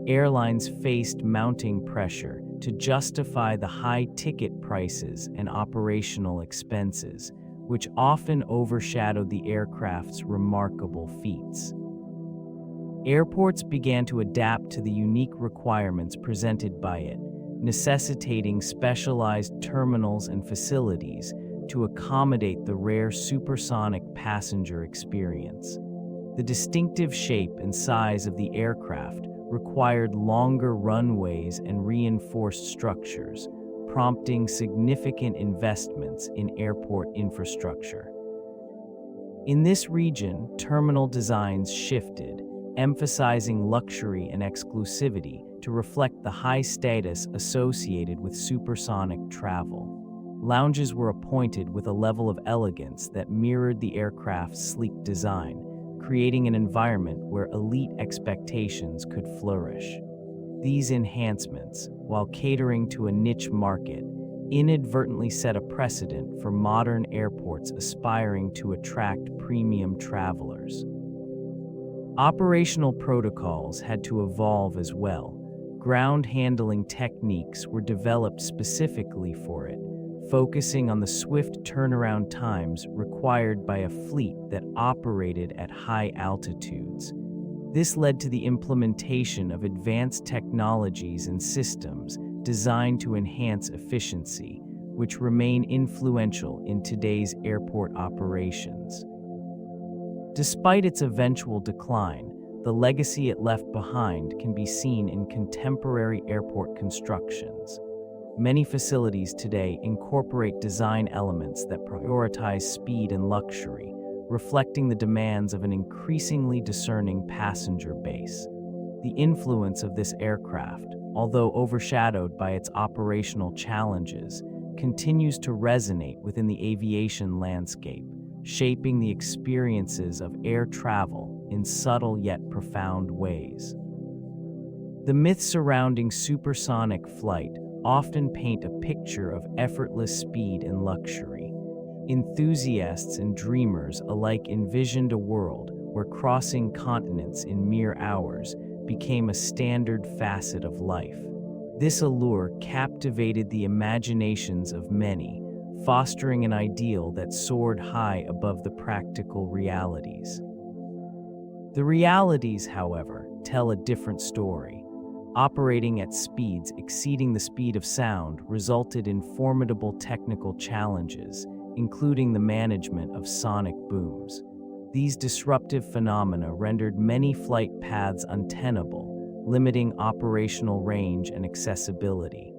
Airlines faced mounting pressure to justify the high ticket prices and operational expenses, which often overshadowed the aircraft's remarkable feats. Airports began to adapt to the unique requirements presented by it, necessitating specialized terminals and facilities to accommodate the rare supersonic passenger experience. The distinctive shape and size of the aircraft required longer runways and reinforced structures, prompting significant investments in airport infrastructure. In this region, terminal designs shifted, emphasizing luxury and exclusivity to reflect the high status associated with supersonic travel. Lounges were appointed with a level of elegance that mirrored the aircraft's sleek design, creating an environment where elite expectations could flourish. These enhancements, while catering to a niche market, inadvertently set a precedent for modern airports aspiring to attract premium travelers. Operational protocols had to evolve as well. Ground handling techniques were developed specifically for it, focusing on the swift turnaround times required by a fleet that operated at high altitudes. This led to the implementation of advanced technologies and systems designed to enhance efficiency, which remain influential in today's airport operations. Despite its eventual decline, the legacy it left behind can be seen in contemporary airport constructions. Many facilities today incorporate design elements that prioritize speed and luxury, reflecting the demands of an increasingly discerning passenger base. The influence of this aircraft, although overshadowed by its operational challenges, continues to resonate within the aviation landscape, shaping the experiences of air travel in subtle yet profound ways. The myths surrounding supersonic flight often paint a picture of effortless speed and luxury. Enthusiasts and dreamers alike envisioned a world where crossing continents in mere hours became a standard facet of life. This allure captivated the imaginations of many, fostering an ideal that soared high above the practical realities. The realities, however, tell a different story. Operating at speeds exceeding the speed of sound resulted in formidable technical challenges, including the management of sonic booms. These disruptive phenomena rendered many flight paths untenable, limiting operational range and accessibility.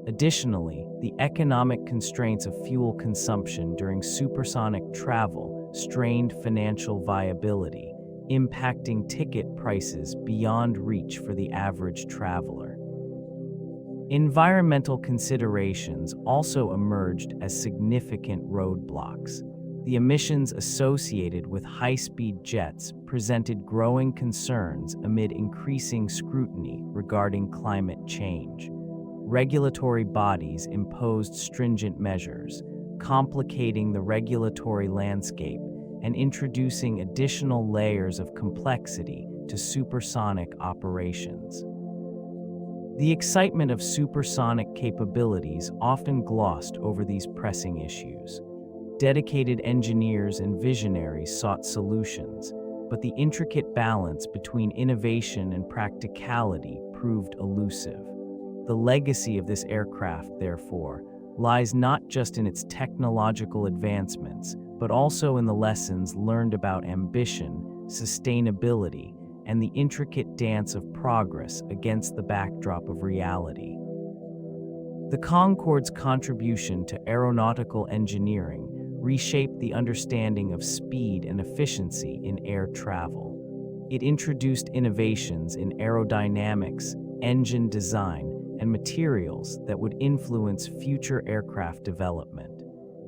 Additionally, the economic constraints of fuel consumption during supersonic travel strained financial viability, impacting ticket prices beyond reach for the average traveler. Environmental considerations also emerged as significant roadblocks. The emissions associated with high-speed jets presented growing concerns amid increasing scrutiny regarding climate change. Regulatory bodies imposed stringent measures, complicating the regulatory landscape and introducing additional layers of complexity to supersonic operations. The excitement of supersonic capabilities often glossed over these pressing issues. Dedicated engineers and visionaries sought solutions, but the intricate balance between innovation and practicality proved elusive. The legacy of this aircraft, therefore, lies not just in its technological advancements, but also in the lessons learned about ambition, sustainability, and the intricate dance of progress against the backdrop of reality. The Concorde's contribution to aeronautical engineering reshaped the understanding of speed and efficiency in air travel. It introduced innovations in aerodynamics, engine design, and materials that would influence future aircraft development.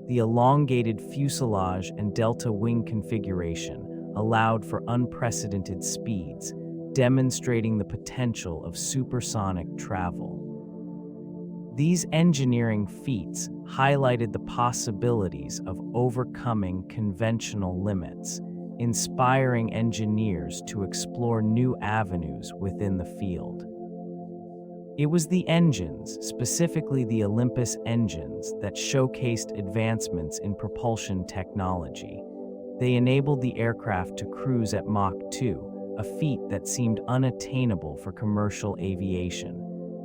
The elongated fuselage and delta wing configuration allowed for unprecedented speeds, demonstrating the potential of supersonic travel. These engineering feats highlighted the possibilities of overcoming conventional limits, inspiring engineers to explore new avenues within the field. It was the engines, specifically the Olympus engines, that showcased advancements in propulsion technology. They enabled the aircraft to cruise at Mach 2, a feat that seemed unattainable for commercial aviation.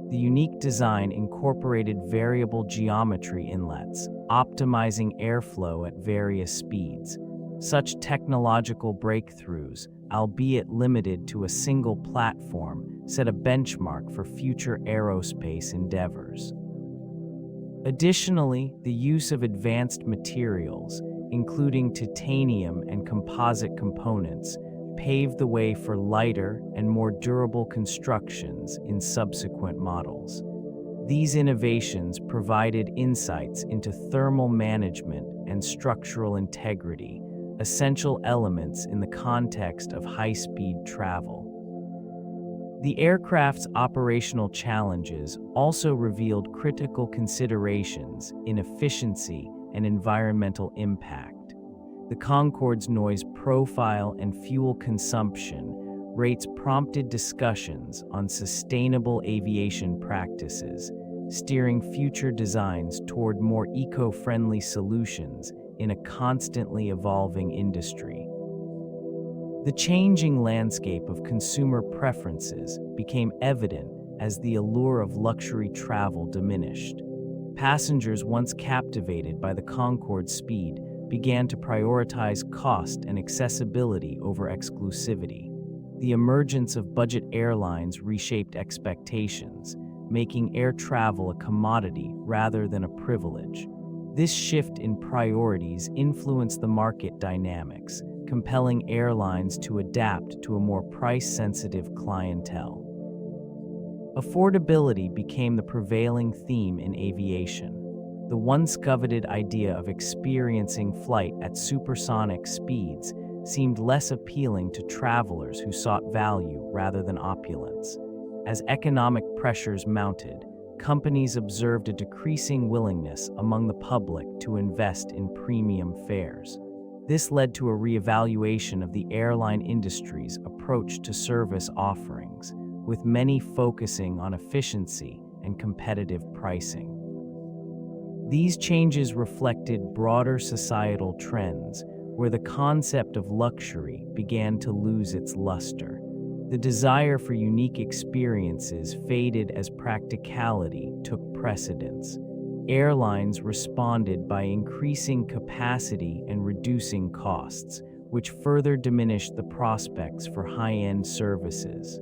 The unique design incorporated variable geometry inlets, optimizing airflow at various speeds. Such technological breakthroughs, albeit limited to a single platform, set a benchmark for future aerospace endeavors. Additionally, the use of advanced materials, including titanium and composite components, paved the way for lighter and more durable constructions in subsequent models. These innovations provided insights into thermal management and structural integrity, essential elements in the context of high-speed travel. The aircraft's operational challenges also revealed critical considerations in efficiency and environmental impact. The Concorde's noise profile and fuel consumption rates prompted discussions on sustainable aviation practices, steering future designs toward more eco-friendly solutions in a constantly evolving industry. The changing landscape of consumer preferences became evident as the allure of luxury travel diminished. Passengers once captivated by the Concorde's speed began to prioritize cost and accessibility over exclusivity. The emergence of budget airlines reshaped expectations, making air travel a commodity rather than a privilege. This shift in priorities influenced the market dynamics, compelling airlines to adapt to a more price-sensitive clientele. Affordability became the prevailing theme in aviation. The once coveted idea of experiencing flight at supersonic speeds seemed less appealing to travelers who sought value rather than opulence. As economic pressures mounted, companies observed a decreasing willingness among the public to invest in premium fares. This led to a reevaluation of the airline industry's approach to service offerings, with many focusing on efficiency and competitive pricing. These changes reflected broader societal trends, where the concept of luxury began to lose its luster. The desire for unique experiences faded as practicality took precedence. Airlines responded by increasing capacity and reducing costs, which further diminished the prospects for high-end services.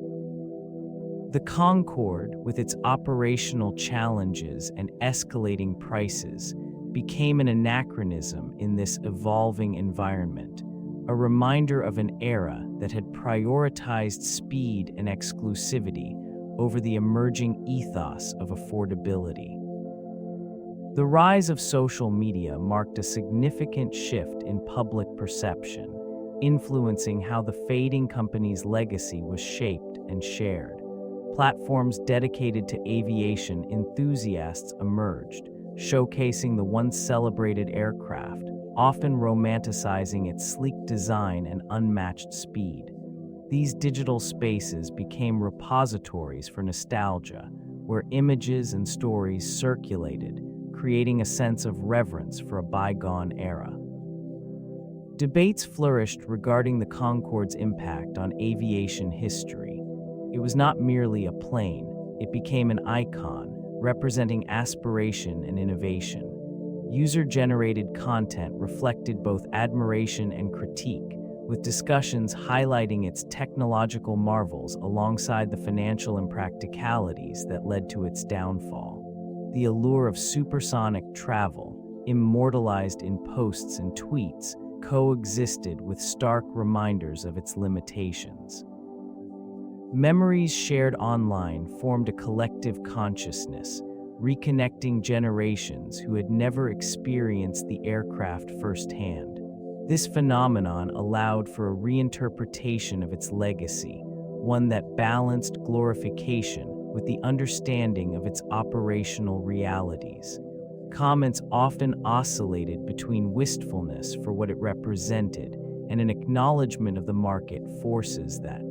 The Concorde, with its operational challenges and escalating prices, became an anachronism in this evolving environment, a reminder of an era that had prioritized speed and exclusivity over the emerging ethos of affordability. The rise of social media marked a significant shift in public perception, influencing how the fading company's legacy was shaped and shared. Platforms dedicated to aviation enthusiasts emerged, showcasing the once celebrated aircraft, often romanticizing its sleek design and unmatched speed. These digital spaces became repositories for nostalgia, where images and stories circulated, creating a sense of reverence for a bygone era. Debates flourished regarding the Concorde's impact on aviation history. It was not merely a plane, it became an icon, representing aspiration and innovation. User-generated content reflected both admiration and critique, with discussions highlighting its technological marvels alongside the financial impracticalities that led to its downfall. The allure of supersonic travel, immortalized in posts and tweets, coexisted with stark reminders of its limitations. Memories shared online formed a collective consciousness, reconnecting generations who had never experienced the aircraft firsthand. This phenomenon allowed for a reinterpretation of its legacy, one that balanced glorification with the understanding of its operational realities. Comments often oscillated between wistfulness for what it represented and an acknowledgement of the market forces that.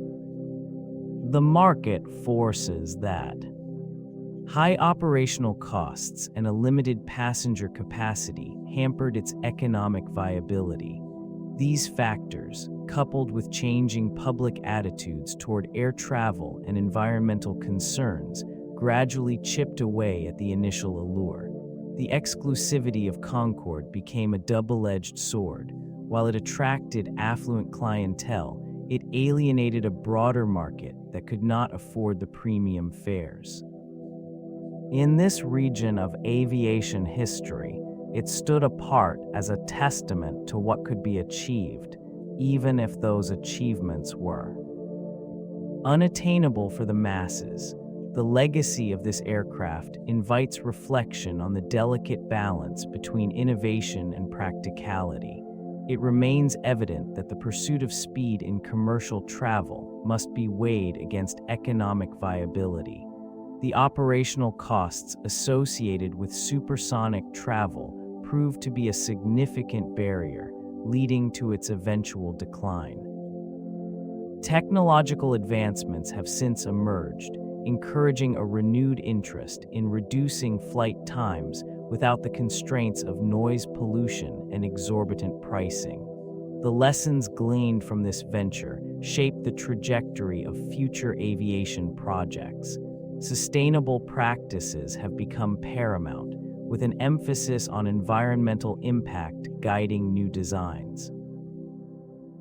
High operational costs and a limited passenger capacity hampered its economic viability. These factors, coupled with changing public attitudes toward air travel and environmental concerns, gradually chipped away at the initial allure. The exclusivity of Concorde became a double-edged sword. While it attracted affluent clientele, it alienated a broader market that could not afford the premium fares. In this region of aviation history, it stood apart as a testament to what could be achieved, even if those achievements were unattainable for the masses. The legacy of this aircraft invites reflection on the delicate balance between innovation and practicality. It remains evident that the pursuit of speed in commercial travel must be weighed against economic viability. The operational costs associated with supersonic travel proved to be a significant barrier, leading to its eventual decline. Technological advancements have since emerged, encouraging a renewed interest in reducing flight times without the constraints of noise pollution and exorbitant pricing. The lessons gleaned from this venture shape the trajectory of future aviation projects. Sustainable practices have become paramount, with an emphasis on environmental impact guiding new designs.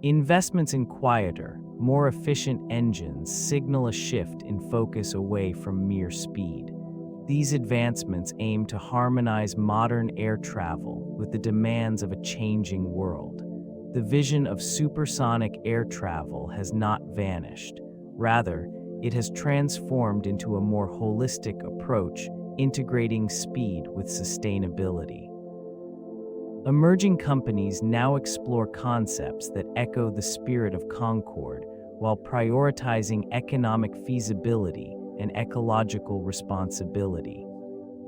Investments in quieter, more efficient engines signal a shift in focus away from mere speed. These advancements aim to harmonize modern air travel with the demands of a changing world. The vision of supersonic air travel has not vanished. Rather, it has transformed into a more holistic approach, integrating speed with sustainability. Emerging companies now explore concepts that echo the spirit of Concorde while prioritizing economic feasibility and ecological responsibility.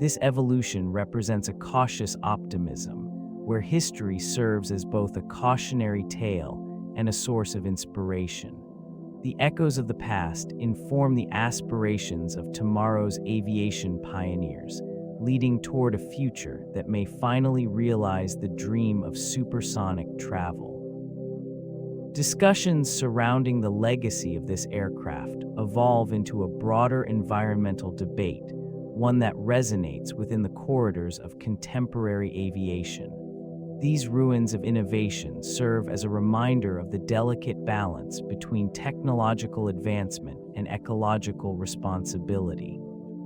This evolution represents a cautious optimism, where history serves as both a cautionary tale and a source of inspiration. The echoes of the past inform the aspirations of tomorrow's aviation pioneers, leading toward a future that may finally realize the dream of supersonic travel. Discussions surrounding the legacy of this aircraft evolve into a broader environmental debate, one that resonates within the corridors of contemporary aviation. These ruins of innovation serve as a reminder of the delicate balance between technological advancement and ecological responsibility.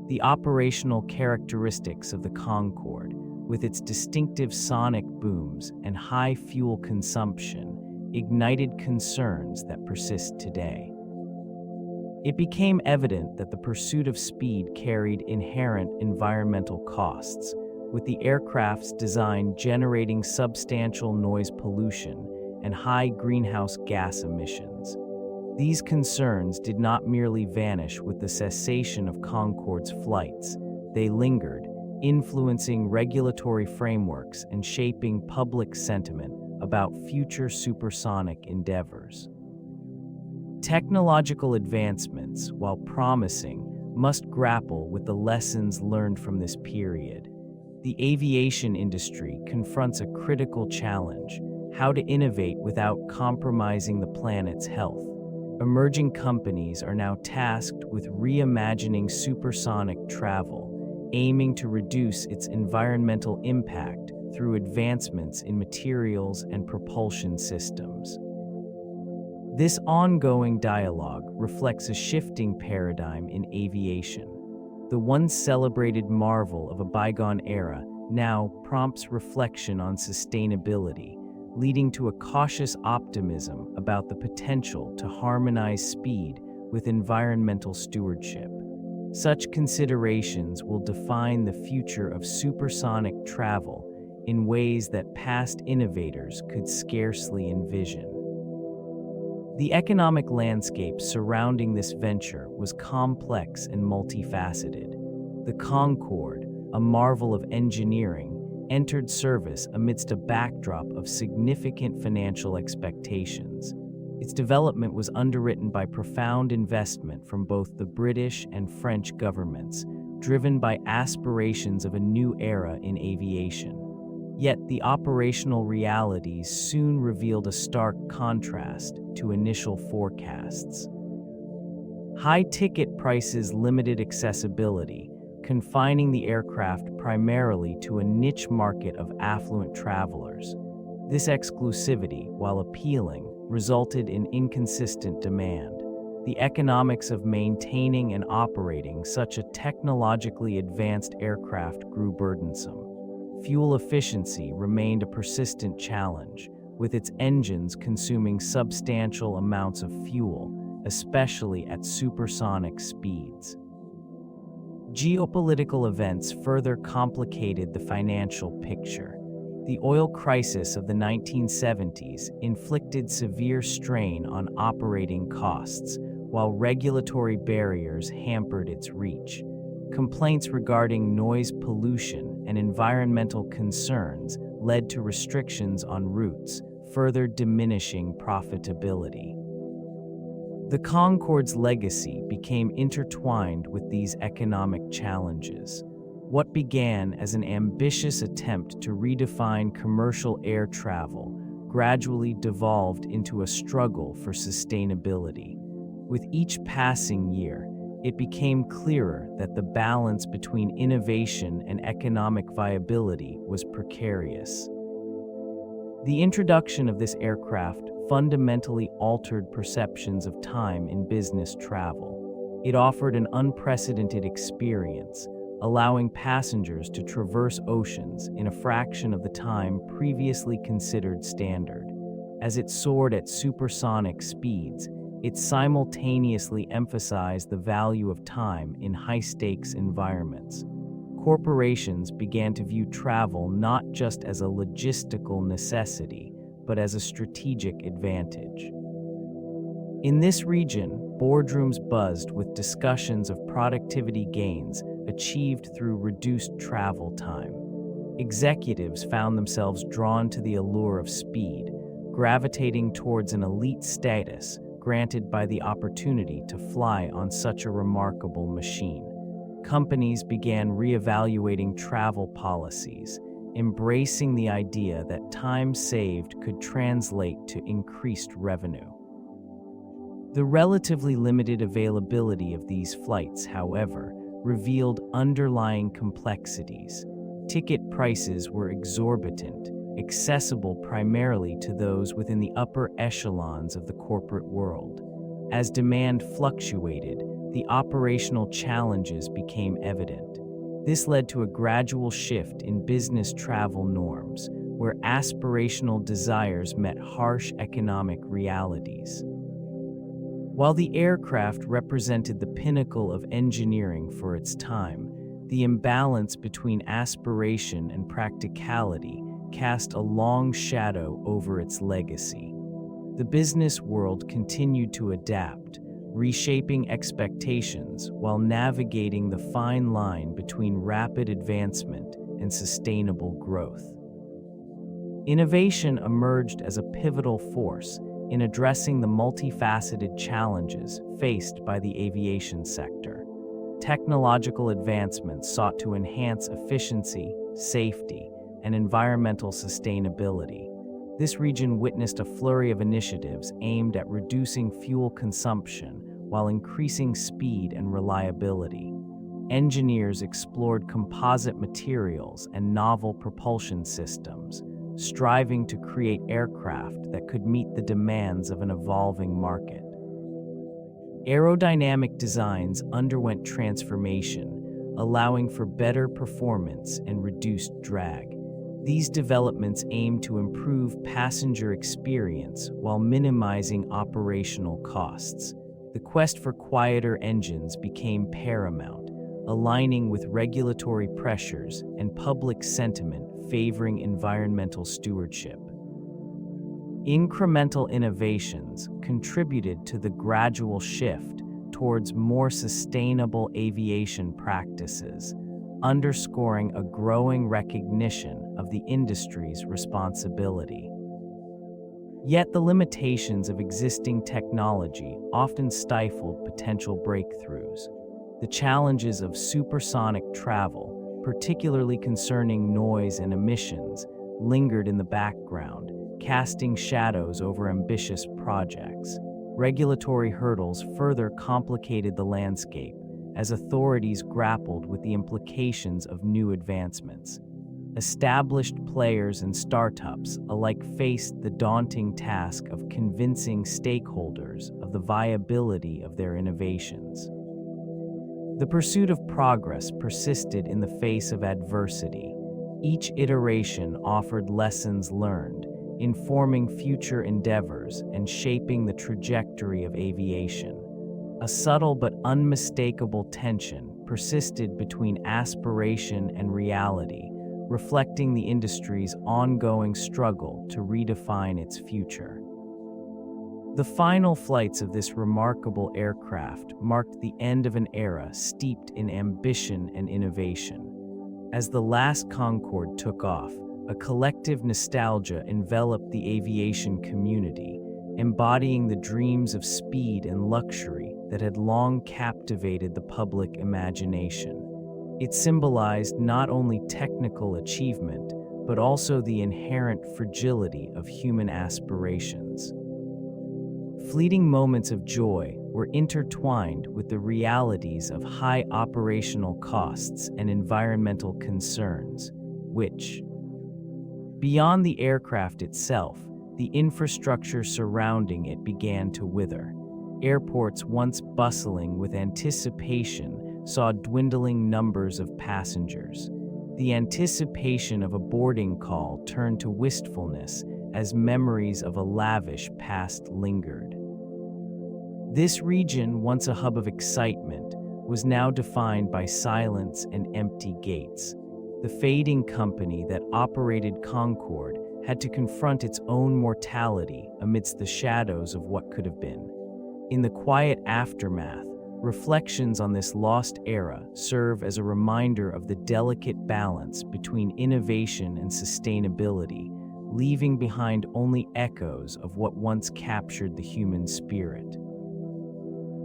The operational characteristics of the Concorde, with its distinctive sonic booms and high fuel consumption, ignited concerns that persist today. It became evident that the pursuit of speed carried inherent environmental costs, with the aircraft's design generating substantial noise pollution and high greenhouse gas emissions. These concerns did not merely vanish with the cessation of Concorde's flights. They lingered, influencing regulatory frameworks and shaping public sentiment about future supersonic endeavors. Technological advancements, while promising, must grapple with the lessons learned from this period. The aviation industry confronts a critical challenge: how to innovate without compromising the planet's health. Emerging companies are now tasked with reimagining supersonic travel, aiming to reduce its environmental impact through advancements in materials and propulsion systems. This ongoing dialogue reflects a shifting paradigm in aviation. The once celebrated marvel of a bygone era now prompts reflection on sustainability, leading to a cautious optimism about the potential to harmonize speed with environmental stewardship. Such considerations will define the future of supersonic travel in ways that past innovators could scarcely envision. The economic landscape surrounding this venture was complex and multifaceted. The Concorde, a marvel of engineering, entered service amidst a backdrop of significant financial expectations. Its development was underwritten by profound investment from both the British and French governments, driven by aspirations of a new era in aviation. Yet the operational realities soon revealed a stark contrast to initial forecasts. High ticket prices limited accessibility, confining the aircraft primarily to a niche market of affluent travelers. This exclusivity, while appealing, resulted in inconsistent demand. The economics of maintaining and operating such a technologically advanced aircraft grew burdensome. Fuel efficiency remained a persistent challenge, with its engines consuming substantial amounts of fuel, especially at supersonic speeds. Geopolitical events further complicated the financial picture. The oil crisis of the 1970s inflicted severe strain on operating costs, while regulatory barriers hampered its reach. Complaints regarding noise pollution and environmental concerns led to restrictions on routes, further diminishing profitability. The Concorde's legacy became intertwined with these economic challenges. What began as an ambitious attempt to redefine commercial air travel gradually devolved into a struggle for sustainability. With each passing year, it became clearer that the balance between innovation and economic viability was precarious. The introduction of this aircraft fundamentally altered perceptions of time in business travel. It offered an unprecedented experience, allowing passengers to traverse oceans in a fraction of the time previously considered standard. As it soared at supersonic speeds, it simultaneously emphasized the value of time in high-stakes environments. Corporations began to view travel not just as a logistical necessity, but as a strategic advantage. In this region, boardrooms buzzed with discussions of productivity gains achieved through reduced travel time. Executives found themselves drawn to the allure of speed, gravitating towards an elite status granted by the opportunity to fly on such a remarkable machine. Companies began reevaluating travel policies, embracing the idea that time saved could translate to increased revenue. The relatively limited availability of these flights, however, revealed underlying complexities. Ticket prices were exorbitant, accessible primarily to those within the upper echelons of the corporate world. As demand fluctuated, the operational challenges became evident. This led to a gradual shift in business travel norms, where aspirational desires met harsh economic realities. While the aircraft represented the pinnacle of engineering for its time, the imbalance between aspiration and practicality cast a long shadow over its legacy. The business world continued to adapt, reshaping expectations while navigating the fine line between rapid advancement and sustainable growth. Innovation emerged as a pivotal force in addressing the multifaceted challenges faced by the aviation sector. Technological advancements sought to enhance efficiency, safety, and environmental sustainability. This region witnessed a flurry of initiatives aimed at reducing fuel consumption while increasing speed and reliability. Engineers explored composite materials and novel propulsion systems, striving to create aircraft that could meet the demands of an evolving market. Aerodynamic designs underwent transformation, allowing for better performance and reduced drag. These developments aimed to improve passenger experience while minimizing operational costs. The quest for quieter engines became paramount, aligning with regulatory pressures and public sentiment favoring environmental stewardship. Incremental innovations contributed to the gradual shift towards more sustainable aviation practices, underscoring a growing recognition of the industry's responsibility. Yet the limitations of existing technology often stifled potential breakthroughs. The challenges of supersonic travel, particularly concerning noise and emissions, lingered in the background, casting shadows over ambitious projects. Regulatory hurdles further complicated the landscape as authorities grappled with the implications of new advancements. Established players and startups alike faced the daunting task of convincing stakeholders of the viability of their innovations. The pursuit of progress persisted in the face of adversity. Each iteration offered lessons learned, informing future endeavors and shaping the trajectory of aviation. A subtle but unmistakable tension persisted between aspiration and reality, reflecting the industry's ongoing struggle to redefine its future. The final flights of this remarkable aircraft marked the end of an era steeped in ambition and innovation. As the last Concorde took off, a collective nostalgia enveloped the aviation community, embodying the dreams of speed and luxury that had long captivated the public imagination. It symbolized not only technical achievement, but also the inherent fragility of human aspirations. Fleeting moments of joy were intertwined with the realities of high operational costs and environmental concerns, which, beyond the aircraft itself, the infrastructure surrounding it began to wither. Airports once bustling with anticipation saw dwindling numbers of passengers. The anticipation of a boarding call turned to wistfulness as memories of a lavish past lingered. This region, once a hub of excitement, was now defined by silence and empty gates. The fading company that operated Concorde had to confront its own mortality amidst the shadows of what could have been. In the quiet aftermath, reflections on this lost era serve as a reminder of the delicate balance between innovation and sustainability, leaving behind only echoes of what once captured the human spirit.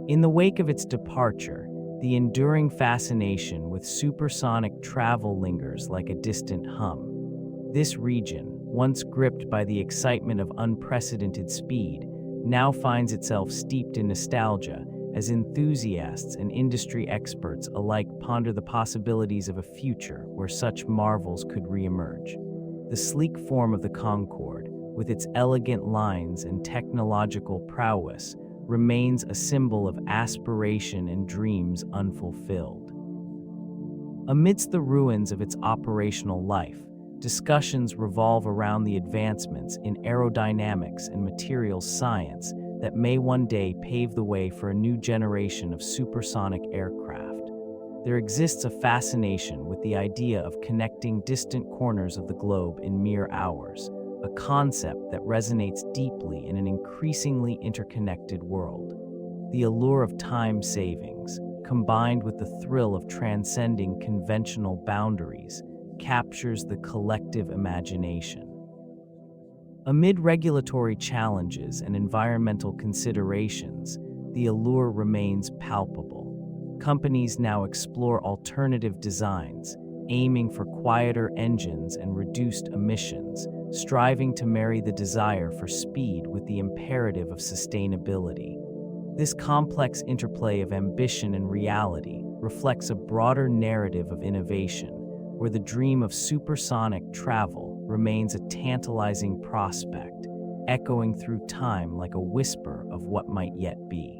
In the wake of its departure, the enduring fascination with supersonic travel lingers like a distant hum. This region, once gripped by the excitement of unprecedented speed, now finds itself steeped in nostalgia as enthusiasts and industry experts alike ponder the possibilities of a future where such marvels could reemerge. The sleek form of the Concorde, with its elegant lines and technological prowess, remains a symbol of aspiration and dreams unfulfilled. Amidst the ruins of its operational life, discussions revolve around the advancements in aerodynamics and materials science that may one day pave the way for a new generation of supersonic aircraft. There exists a fascination with the idea of connecting distant corners of the globe in mere hours, a concept that resonates deeply in an increasingly interconnected world. The allure of time savings, combined with the thrill of transcending conventional boundaries, captures the collective imagination. Amid regulatory challenges and environmental considerations, the allure remains palpable. Companies now explore alternative designs, aiming for quieter engines and reduced emissions, striving to marry the desire for speed with the imperative of sustainability. This complex interplay of ambition and reality reflects a broader narrative of innovation, where the dream of supersonic travel remains a tantalizing prospect, echoing through time like a whisper of what might yet be.